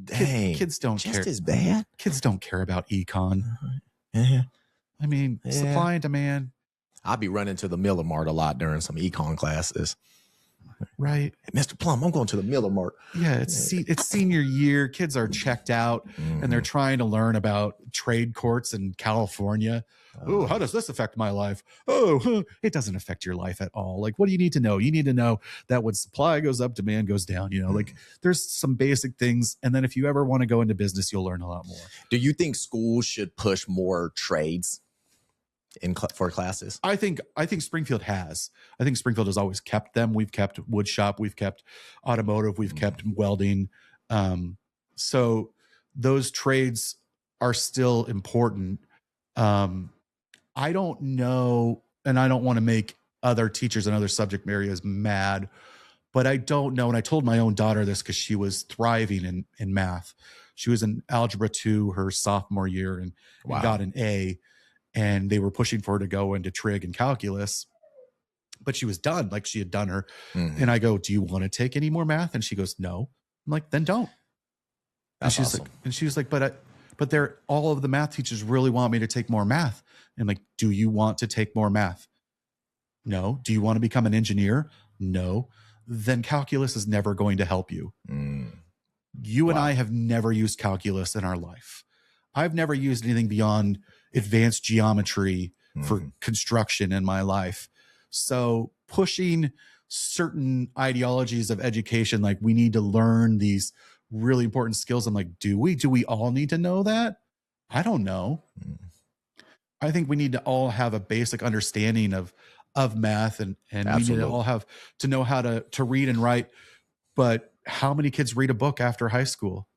Dang, kids don't just care. As bad? Kids don't care about econ. I mean, supply and demand. I'll be running to the Miller Mart a lot during some econ classes. Right. Hey, Mr. Plum, I'm going to the Miller Mart. Yeah, it's senior year. Kids are checked out and they're trying to learn about trade courts in California. Oh, how does this affect my life? Oh, it doesn't affect your life at all. Like, what do you need to know? You need to know that when supply goes up, demand goes down. You know, like there's some basic things. And then if you ever want to go into business, you'll learn a lot more. Do you think schools should push more trades for classes? I think Springfield has. I think Springfield has always kept them. We've kept wood shop, we've kept automotive, we've kept welding. So those trades are still important. I don't know and I don't want to make other teachers and other subject areas mad, but I don't know. And I told my own daughter this because she was thriving in math. She was in Algebra 2 her sophomore year and got an A, and they were pushing for her to go into trig and calculus, but she was done. Like she had done her. And I go, do you want to take any more math? And she goes, no. I'm like, then don't. That's and awesome. She was like, but they're all of the math teachers really want me to take more math. And I'm like, do you want to take more math? No. Do you want to become an engineer? No. Then calculus is never going to help you. You and I have never used calculus in our life. I've never used anything beyond advanced geometry for construction in my life. So pushing certain ideologies of education, like we need to learn these really important skills. I'm like, do we all need to know that? I don't know. I think we need to all have a basic understanding of math and we need to all have to know how to read and write. But how many kids read a book after high school?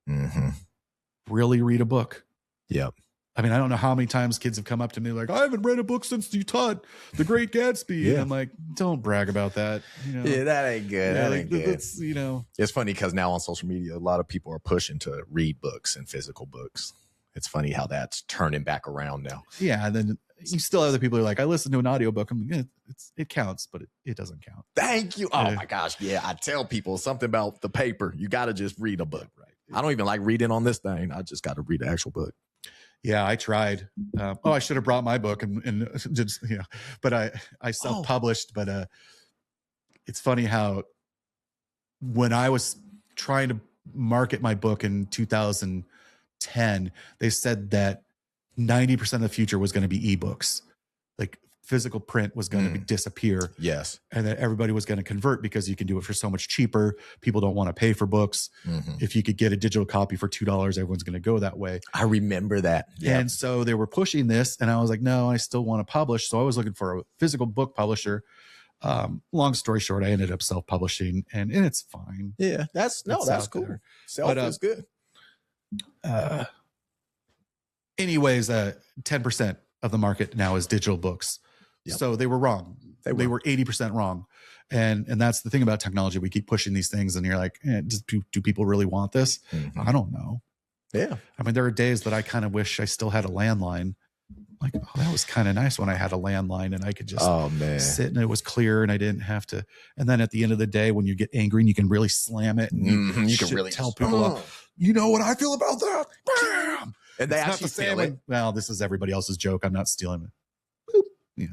Really read a book? Yep. I mean, I don't know how many times kids have come up to me like, I haven't read a book since you taught The Great Gatsby. And I'm like, don't brag about that. Yeah, that ain't good. Yeah, that ain't good. It's funny because now on social media, a lot of people are pushing to read books and physical books. It's funny how that's turning back around now. Yeah. And then you still have the people who are like, I listened to an audiobook. I'm like, it counts, but it doesn't count. Thank you. Oh my gosh. Yeah. I tell people something about the paper. You got to just read a book. Right. I don't even like reading on this thing. I just got to read the actual book. Yeah, I tried. I should have brought my book and just, but I self-published, but it's funny how when I was trying to market my book in 2010, they said that 90% of the future was going to be ebooks. Like physical print was going to disappear. Yes. And that everybody was going to convert because you can do it for so much cheaper. People don't want to pay for books. If you could get a digital copy for $2, everyone's going to go that way. I remember that. Yep. And so they were pushing this and I was like, no, I still want to publish. So I was looking for a physical book publisher. Long story short, I ended up self-publishing and it's fine. Yeah, that's cool. There. Self is good. Anyways, 10% of the market now is digital books. Yep. So they were wrong. They were 80% wrong. And that's the thing about technology. We keep pushing these things and you're like, do people really want this? I don't know. Yeah. I mean, there are days that I kind of wish I still had a landline. Like, oh, that was kind of nice when I had a landline and I could just sit and it was clear and I didn't have to. And then at the end of the day, when you get angry and you can really slam it and you can really tell people, you know what I feel about that? Bam! And they actually feel it. Well, this is everybody else's joke. I'm not stealing it.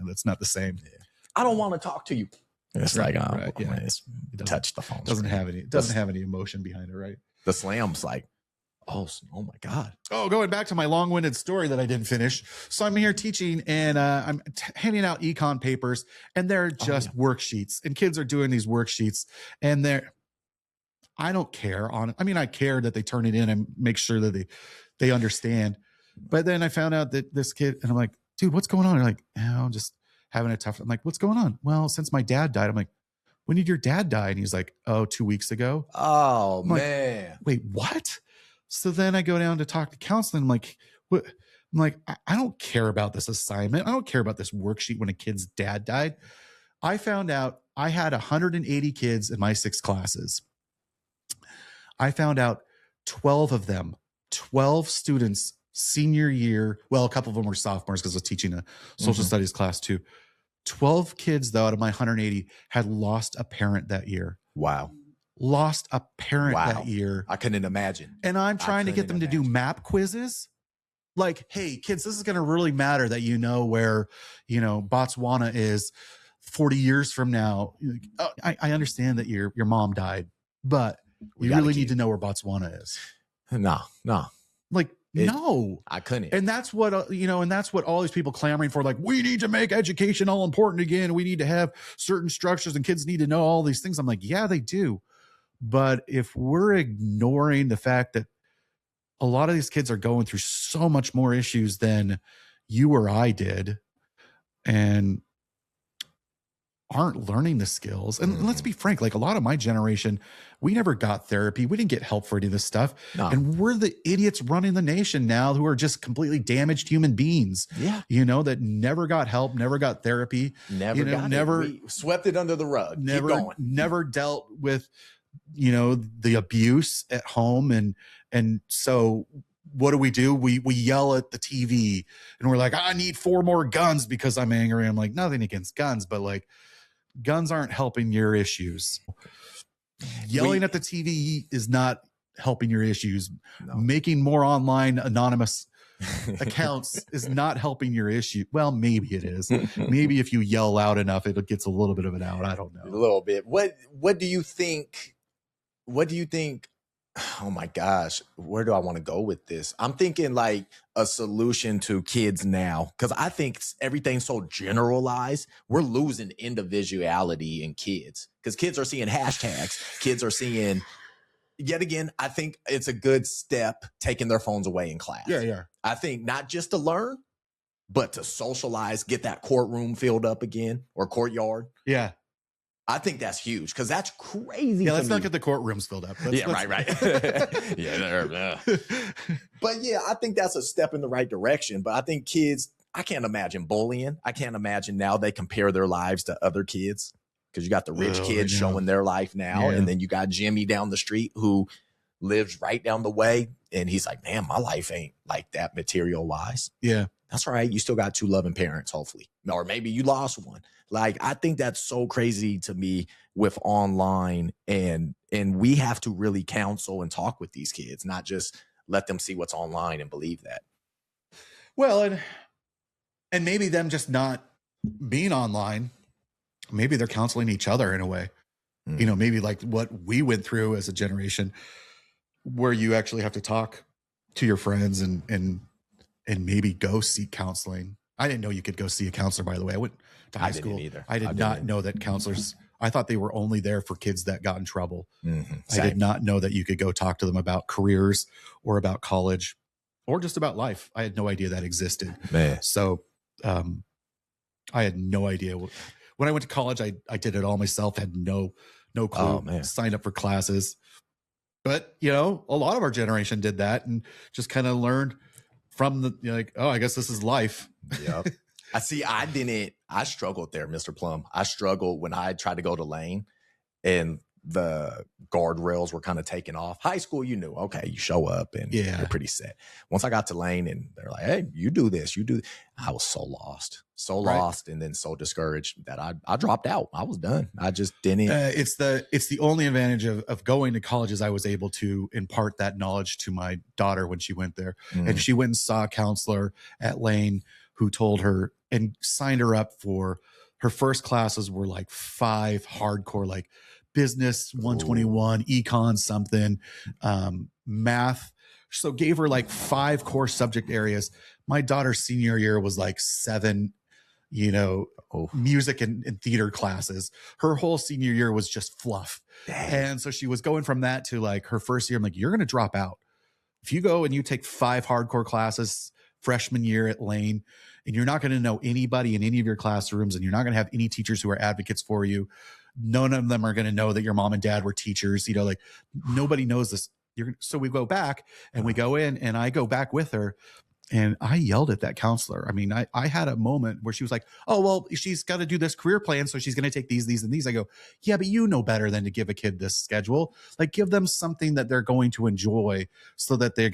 That's not the same. Yeah. I don't want to talk to you. It's like, it touch the phone. Doesn't have any emotion behind it, right? The slam's like, oh my God. Oh, going back to my long-winded story that I didn't finish. So I'm here teaching and I'm handing out econ papers and they're just worksheets and kids are doing these worksheets and I don't care I care that they turn it in and make sure that they understand. But then I found out that this kid, and I'm like, dude, what's going on? They're like, I'm just having a tough. I'm like, what's going on? Well, since my dad died, I'm like, when did your dad die? And he's like, 2 weeks ago. Oh, I'm man. like, wait, what? So then I go down to talk to counseling. I'm like, what? I'm like, I don't care about this assignment. I don't care about this worksheet when a kid's dad died. I found out I had 180 kids in my 6 classes. I found out 12 students senior year. Well, a couple of them were sophomores because I was teaching a social studies class too. 12 kids though, out of my 180 had lost a parent that year. Wow. Lost a parent that year. I couldn't imagine. And I'm trying to get them to do map quizzes. Like, hey, kids, this is going to really matter that you know where, Botswana is 40 years from now. I understand that your mom died, but we really need to know where Botswana is. No. Like, no, I couldn't. And that's what, and that's what all these people clamoring for. Like, we need to make education all important again. We need to have certain structures and kids need to know all these things. I'm like, yeah, they do. But if we're ignoring the fact that a lot of these kids are going through so much more issues than you or I did, and aren't learning the skills. And let's be frank, like a lot of my generation, we never got therapy. We didn't get help for any of this stuff. No. And we're the idiots running the nation now who are just completely damaged human beings. Yeah. You know, that never got help, never got therapy. Never we swept it under the rug. Never dealt with, you know, the abuse at home. And so what do? We yell at the TV and we're like, I need 4 more guns because I'm angry. I'm like, nothing against guns, but like guns aren't helping your issues. Yelling at the TV is not helping your issues. No. Making more online anonymous accounts is not helping your issue. Well, maybe it is. Maybe if you yell loud enough, it gets a little bit of it out. I don't know. A little bit. What do you think? What do you think? Oh my gosh, where do I want to go with this? I'm thinking like a solution to kids now, because I think everything's so generalized. We're losing individuality in kids because kids are seeing hashtags. Kids are seeing, yet again, I think it's a good step taking their phones away in class. Yeah. I think not just to learn, but to socialize, get that courtroom filled up again or courtyard. Yeah. I think that's huge because that's crazy. Yeah, let's not get the courtrooms filled up. Right. Yeah. But yeah, I think that's a step in the right direction. But I think kids, I can't imagine bullying. I can't imagine now they compare their lives to other kids because you got the rich kids showing their life now. Yeah. And then you got Jimmy down the street who lives right down the way. And he's like, man, my life ain't like that material wise. Yeah. That's all right. You still got 2 loving parents, hopefully. Or maybe you lost one. Like, I think that's so crazy to me with online. And we have to really counsel and talk with these kids, not just let them see what's online and believe that. Well, and maybe them just not being online, maybe they're counseling each other in a way. You know, maybe like what we went through as a generation where you actually have to talk to your friends and maybe go seek counseling. I didn't know you could go see a counselor, by the way. I went to high school. Either. I did not know that counselors, I thought they were only there for kids that got in trouble. Mm-hmm. I did not know that you could go talk to them about careers or about college or just about life. I had no idea that existed. Man. So I had no idea. When I went to college, I did it all myself, had no clue, signed up for classes. But, you know, a lot of our generation did that and just kind of learned from the, like, oh, I guess this is life. Yep. I struggled there, Mr. Plum. I struggled when I tried to go to Lane and the guardrails were kind of taken off. High school, you knew, okay, you show up and you're pretty set. Once I got to Lane and they're like, hey, you do this, I was so lost, and then so discouraged that I dropped out. I was done. I just didn't. It's the only advantage of going to college is I was able to impart that knowledge to my daughter when she went there. And she went and saw a counselor at Lane who told her and signed her up for her first classes were like 5 hardcore, like business 121, econ something, math. So gave her like 5 core subject areas. My daughter's senior year was like 7, music and theater classes. Her whole senior year was just fluff. Dang. And so she was going from that to like her first year. I'm like, you're going to drop out. If you go and you take 5 hardcore classes freshman year at Lane, and you're not going to know anybody in any of your classrooms, and you're not going to have any teachers who are advocates for you. None of them are going to know that your mom and dad were teachers. Like nobody knows this. So we go back and we go in, and I go back with her, and I yelled at that counselor. I mean, I had a moment where she was like, oh, well, she's got to do this career plan, so she's going to take these, and these. I go, yeah, but you know better than to give a kid this schedule. Like, give them something that they're going to enjoy so that they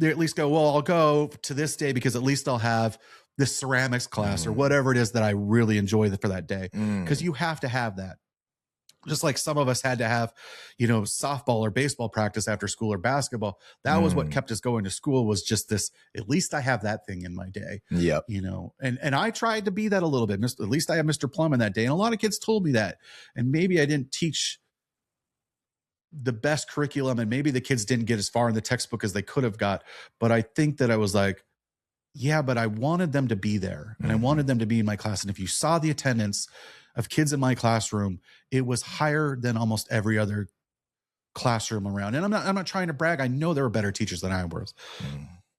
at least go, well, I'll go to this day because at least I'll have this ceramics class or whatever it is that I really enjoy for that day. Because you have to have that. Just like some of us had to have, softball or baseball practice after school or basketball. That was what kept us going to school, was just this, at least I have that thing in my day. Yep. And I tried to be that a little bit. At least I have Mr. Plum in that day. And a lot of kids told me that. And maybe I didn't teach the best curriculum, and maybe the kids didn't get as far in the textbook as they could have got. But I think that I was like, yeah, but I wanted them to be there, and I wanted them to be in my class. And if you saw the attendance of kids in my classroom, it was higher than almost every other classroom around. And I'm not trying to brag. I know there were better teachers than I was,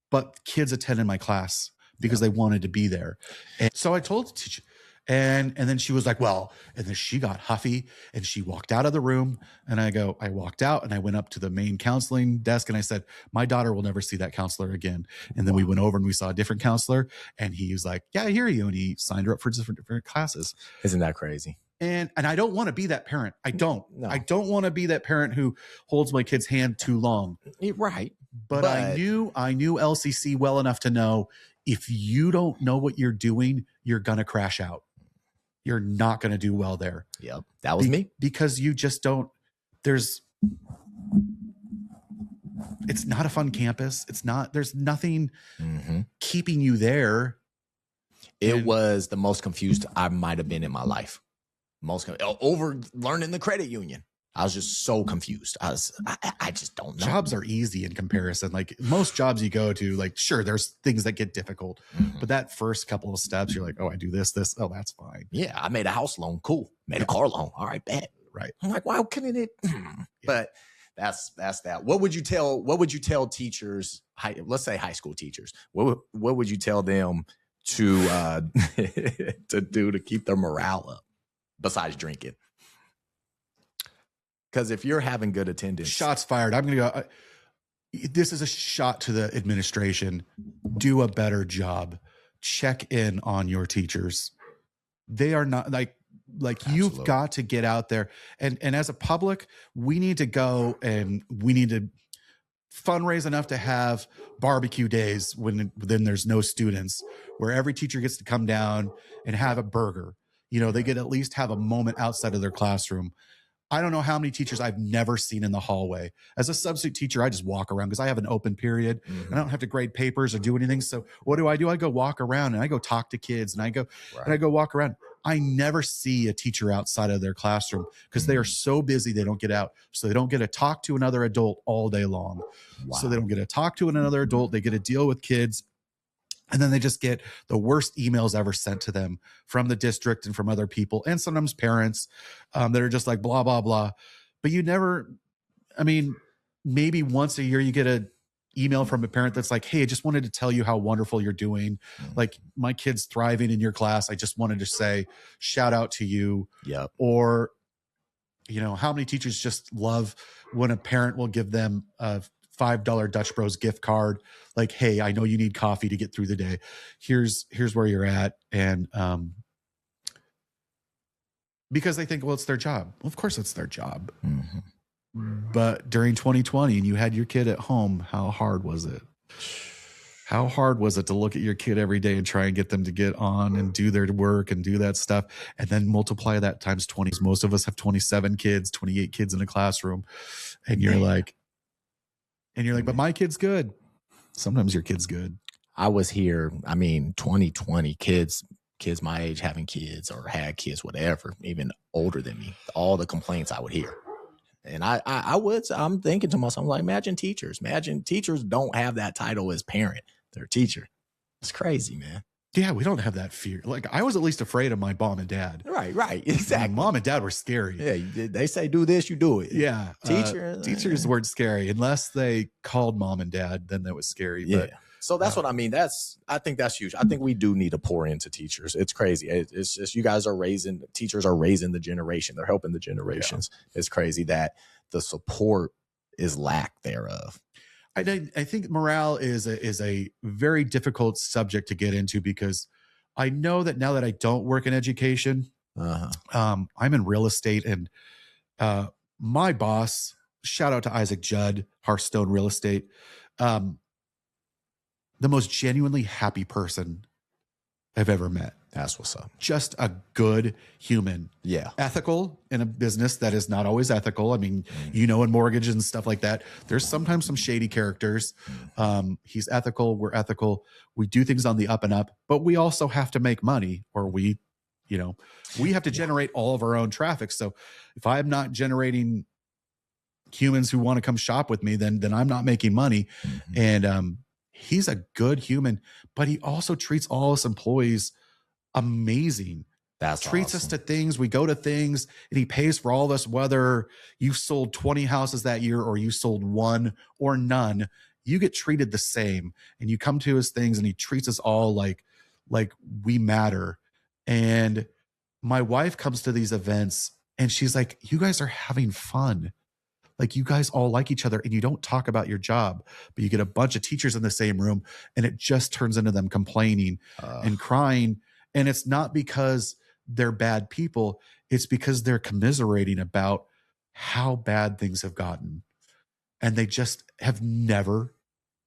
but kids attended my class because they wanted to be there. And so I told the teacher, And then she was like, well, and then she got huffy and she walked out of the room. And I walked out and I went up to the main counseling desk and I said, my daughter will never see that counselor again. And then we went over and we saw a different counselor and he was like, yeah, I hear you. And he signed her up for different classes. Isn't that crazy? And I don't want to be that parent. I don't want to be that parent who holds my kid's hand too long. Right. But I knew LCC well enough to know if you don't know what you're doing, you're going to crash out. You're not going to do well there. Yep. That was me. Because you just don't, it's not a fun campus. There's nothing keeping you there. It was the most confused I might have been in my life. Over learning the credit union. I was just so confused. I just don't know. Jobs are easy in comparison. Like most jobs you go to, like, sure, there's things that get difficult, but that first couple of steps, you're like, oh, I do this. Oh, that's fine. Yeah. I made a house loan. Cool. Made a car loan. All right, bet. Right. I'm like, why couldn't it? But that's that. What would you tell teachers? Let's say high school teachers. What would you tell them to do to keep their morale up besides drinking? Because if you're having good attendance, shots fired. I'm going to go. This is a shot to the administration. Do a better job. Check in on your teachers. They are not like Absolutely. You've got to get out there. And as a public, we need to go and we need to fundraise enough to have barbecue days when then there's no students, where every teacher gets to come down and have a burger. You know, they get at least have a moment outside of their classroom. I don't know how many teachers I've never seen in the hallway. As a substitute teacher, I just walk around because I have an open period and I don't have to grade papers or do anything. So what do? I go walk around and I go talk to kids and I go walk around. I never see a teacher outside of their classroom because they are so busy they don't get out. So they don't get to talk to another adult all day long. Wow. So they don't get to talk to another adult. They get to deal with kids. And then they just get the worst emails ever sent to them from the district and from other people and sometimes parents that are just like, blah, blah, blah. But you never, I mean, maybe once a year you get an email from a parent that's like, hey, I just wanted to tell you how wonderful you're doing. Like, my kid's thriving in your class. I just wanted to say, shout out to you. Yep. Or, you know, how many teachers just love when a parent will give them a $5 Dutch Bros gift card, like, hey, I know you need coffee to get through the day. Here's where you're at. And because they think, well, it's their job. Well, of course it's their job. But during 2020 and you had your kid at home, how hard was it? How hard was it to look at your kid every day and try and get them to get on and do their work and do that stuff, and then multiply that times 20? Most of us have 27 kids, 28 kids in a classroom. And you're like, but my kid's good. Sometimes your kid's good. I was here. I mean, 2020 kids my age having kids or had kids, whatever, even older than me, all the complaints I would hear. And I'm thinking to myself, I'm like, imagine teachers don't have that title as parent. They're a teacher. It's crazy, man. Yeah, we don't have that fear. Like, I was at least afraid of my mom and dad. Right, exactly. My mom and dad were scary. Yeah, they say do this, you do it. Yeah, teachers weren't scary unless they called mom and dad. Then that was scary. Yeah. But, so that's what I mean. I think that's huge. I think we do need to pour into teachers. It's crazy. It's just teachers are raising the generation. They're helping the generations. Yeah. It's crazy that the support is lack thereof. I think morale is a very difficult subject to get into because I know that now that I don't work in education, I'm in real estate, and my boss, shout out to Isaac Judd, Hearthstone Real Estate, the most genuinely happy person I've ever met. That's what's up. Just a good human. Yeah. Ethical in a business that is not always ethical. I mean, you know, in mortgages and stuff like that, there's sometimes some shady characters. He's ethical. We're ethical. We do things on the up and up, but we also have to make money, or we have to generate all of our own traffic. So if I'm not generating humans who want to come shop with me, then I'm not making money. And he's a good human, but he also treats all his employees amazing. Treats us to things. We go to things and he pays for all this, whether you sold 20 houses that year or you sold one or none. You get treated the same, and you come to his things and he treats us all like we matter. And my wife comes to these events and she's like, you guys are having fun. Like, you guys all like each other and you don't talk about your job, but you get a bunch of teachers in the same room and it just turns into them complaining and crying. And it's not because they're bad people. It's because they're commiserating about how bad things have gotten. And they just have never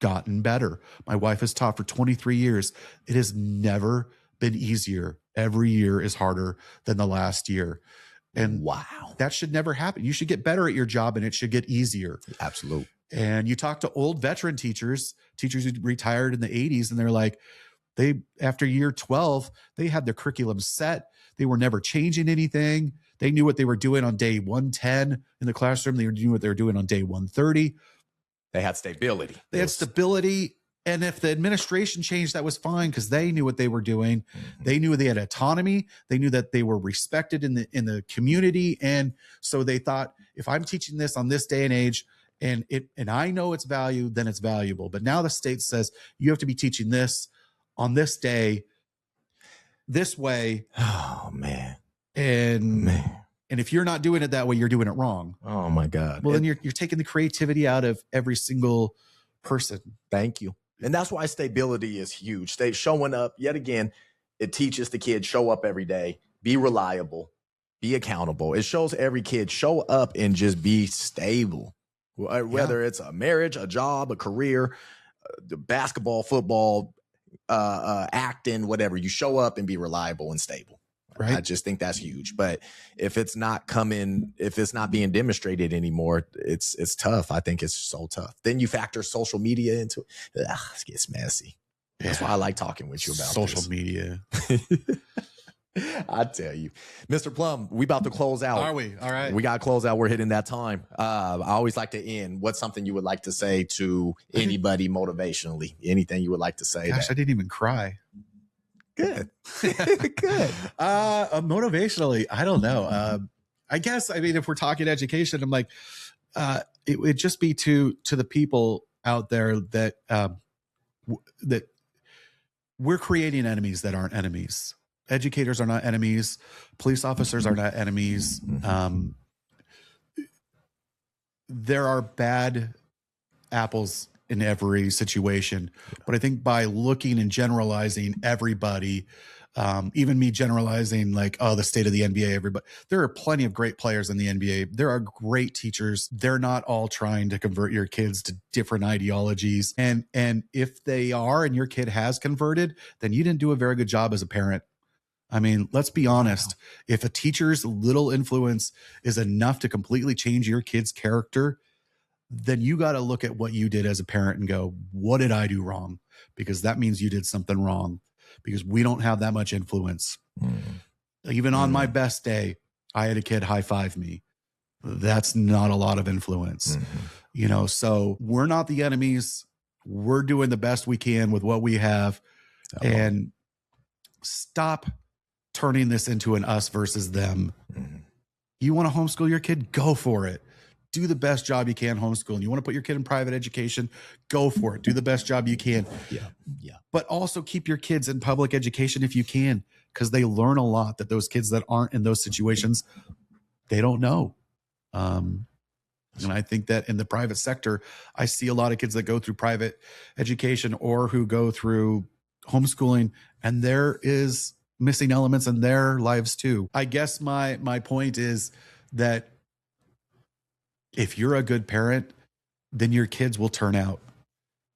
gotten better. My wife has taught for 23 years. It has never been easier. Every year is harder than the last year. And wow, that should never happen. You should get better at your job and it should get easier. Absolutely. And you talk to old veteran teachers who retired in the 80s, and they're like, after year 12, they had their curriculum set. They were never changing anything. They knew what they were doing on day 110 in the classroom. They knew what they were doing on day 130. They had stability. They had stability. And if the administration changed, that was fine because they knew what they were doing. Mm-hmm. They knew they had autonomy. They knew that they were respected in the community. And so they thought, if I'm teaching this on this day and age and I know its value, then it's valuable. But now the state says you have to be teaching this on this day, this way. Oh, man. And if you're not doing it that way, you're doing it wrong. Oh, my God. Well, then you're taking the creativity out of every single person. Thank you. And that's why stability is huge. Stay showing up. Yet again, it teaches the kids show up every day, be reliable, be accountable. It shows every kid show up and just be stable, whether it's a marriage, a job, a career, basketball, football, acting, whatever. You show up and be reliable and stable. Right. I just think that's huge. But if it's not being demonstrated anymore, it's tough. I think it's so tough. Then you factor social media into it. It gets messy. Yeah. That's why I like talking with you about social media. I tell you, Mr. Plum, we about to close out. Are we? All right. We got to close out. We're hitting that time. I always like to end. What's something you would like to say to anybody motivationally? Anything you would like to say? Gosh, I didn't even cry. Good. Good. Motivationally, I don't know. I guess, I mean, if we're talking education, I'm like, it would just be to the people out there that that we're creating enemies that aren't enemies. Educators are not enemies. Police officers are not enemies. There are bad apples in every situation. But I think by looking and generalizing everybody, even me generalizing like, oh, the state of the NBA, everybody, there are plenty of great players in the NBA. There are great teachers. They're not all trying to convert your kids to different ideologies. And if they are, and your kid has converted, then you didn't do a very good job as a parent. I mean, let's be honest. If a teacher's little influence is enough to completely change your kid's character, then you got to look at what you did as a parent and go, what did I do wrong? Because that means you did something wrong, because we don't have that much influence. Even on my best day, I had a kid high five me. That's not a lot of influence, you know? So we're not the enemies. We're doing the best we can with what we have, and stop turning this into an us versus them. You want to homeschool your kid? Go for it. Do the best job you can homeschooling. You want to put your kid in private education? Go for it. Do the best job you can. Yeah. But also keep your kids in public education if you can, because they learn a lot that those kids that aren't in those situations, they don't know. And I think that in the private sector, I see a lot of kids that go through private education or who go through homeschooling, and there is missing elements in their lives too. I guess my point is that if you're a good parent, then your kids will turn out.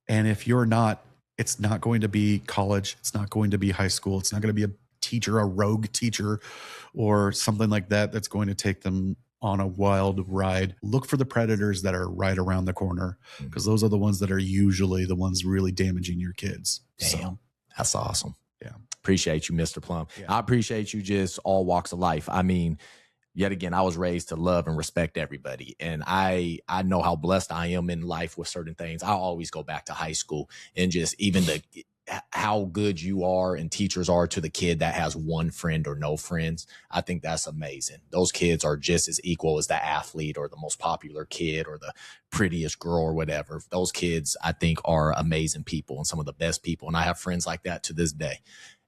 And if you're not, it's not going to be college. It's not going to be high school. It's not going to be a teacher, a rogue teacher, or something like that that's going to take them on a wild ride. Look for the predators that are right around the corner, because those are the ones that are usually the ones really damaging your kids. Damn, so, that's awesome. Yeah. Appreciate you, Mr. Plum. Yeah. I appreciate you, just all walks of life. I mean, yet again, I was raised to love and respect everybody. And I know how blessed I am in life with certain things. I always go back to high school, and just even how good you are and teachers are to the kid that has one friend or no friends. I think that's amazing. Those kids are just as equal as the athlete or the most popular kid or the prettiest girl or whatever. Those kids, I think, are amazing people and some of the best people. And I have friends like that to this day.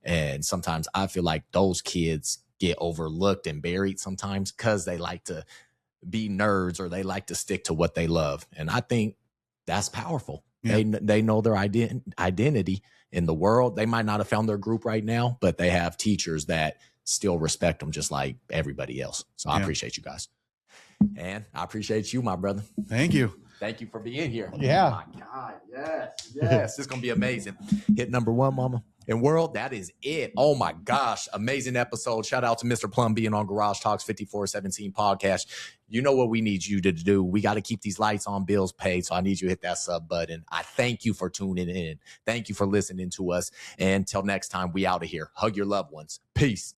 And sometimes I feel like those kids get overlooked and buried sometimes because they like to be nerds or they like to stick to what they love. And I think that's powerful. Yeah. They know their identity in the world. They might not have found their group right now, but they have teachers that still respect them just like everybody else. So I appreciate you guys. And I appreciate you, my brother. Thank you. Thank you for being here. Yeah. Oh my God. Yes. Yes. It's going to be amazing. Hit number one, mama. And world, that is it. Oh my gosh. Amazing episode. Shout out to Mr. Plum being on Garage Talks 5417 podcast. You know what we need you to do. We got to keep these lights on, bills paid. So I need you to hit that sub button. I thank you for tuning in. Thank you for listening to us. And until next time, we out of here. Hug your loved ones. Peace.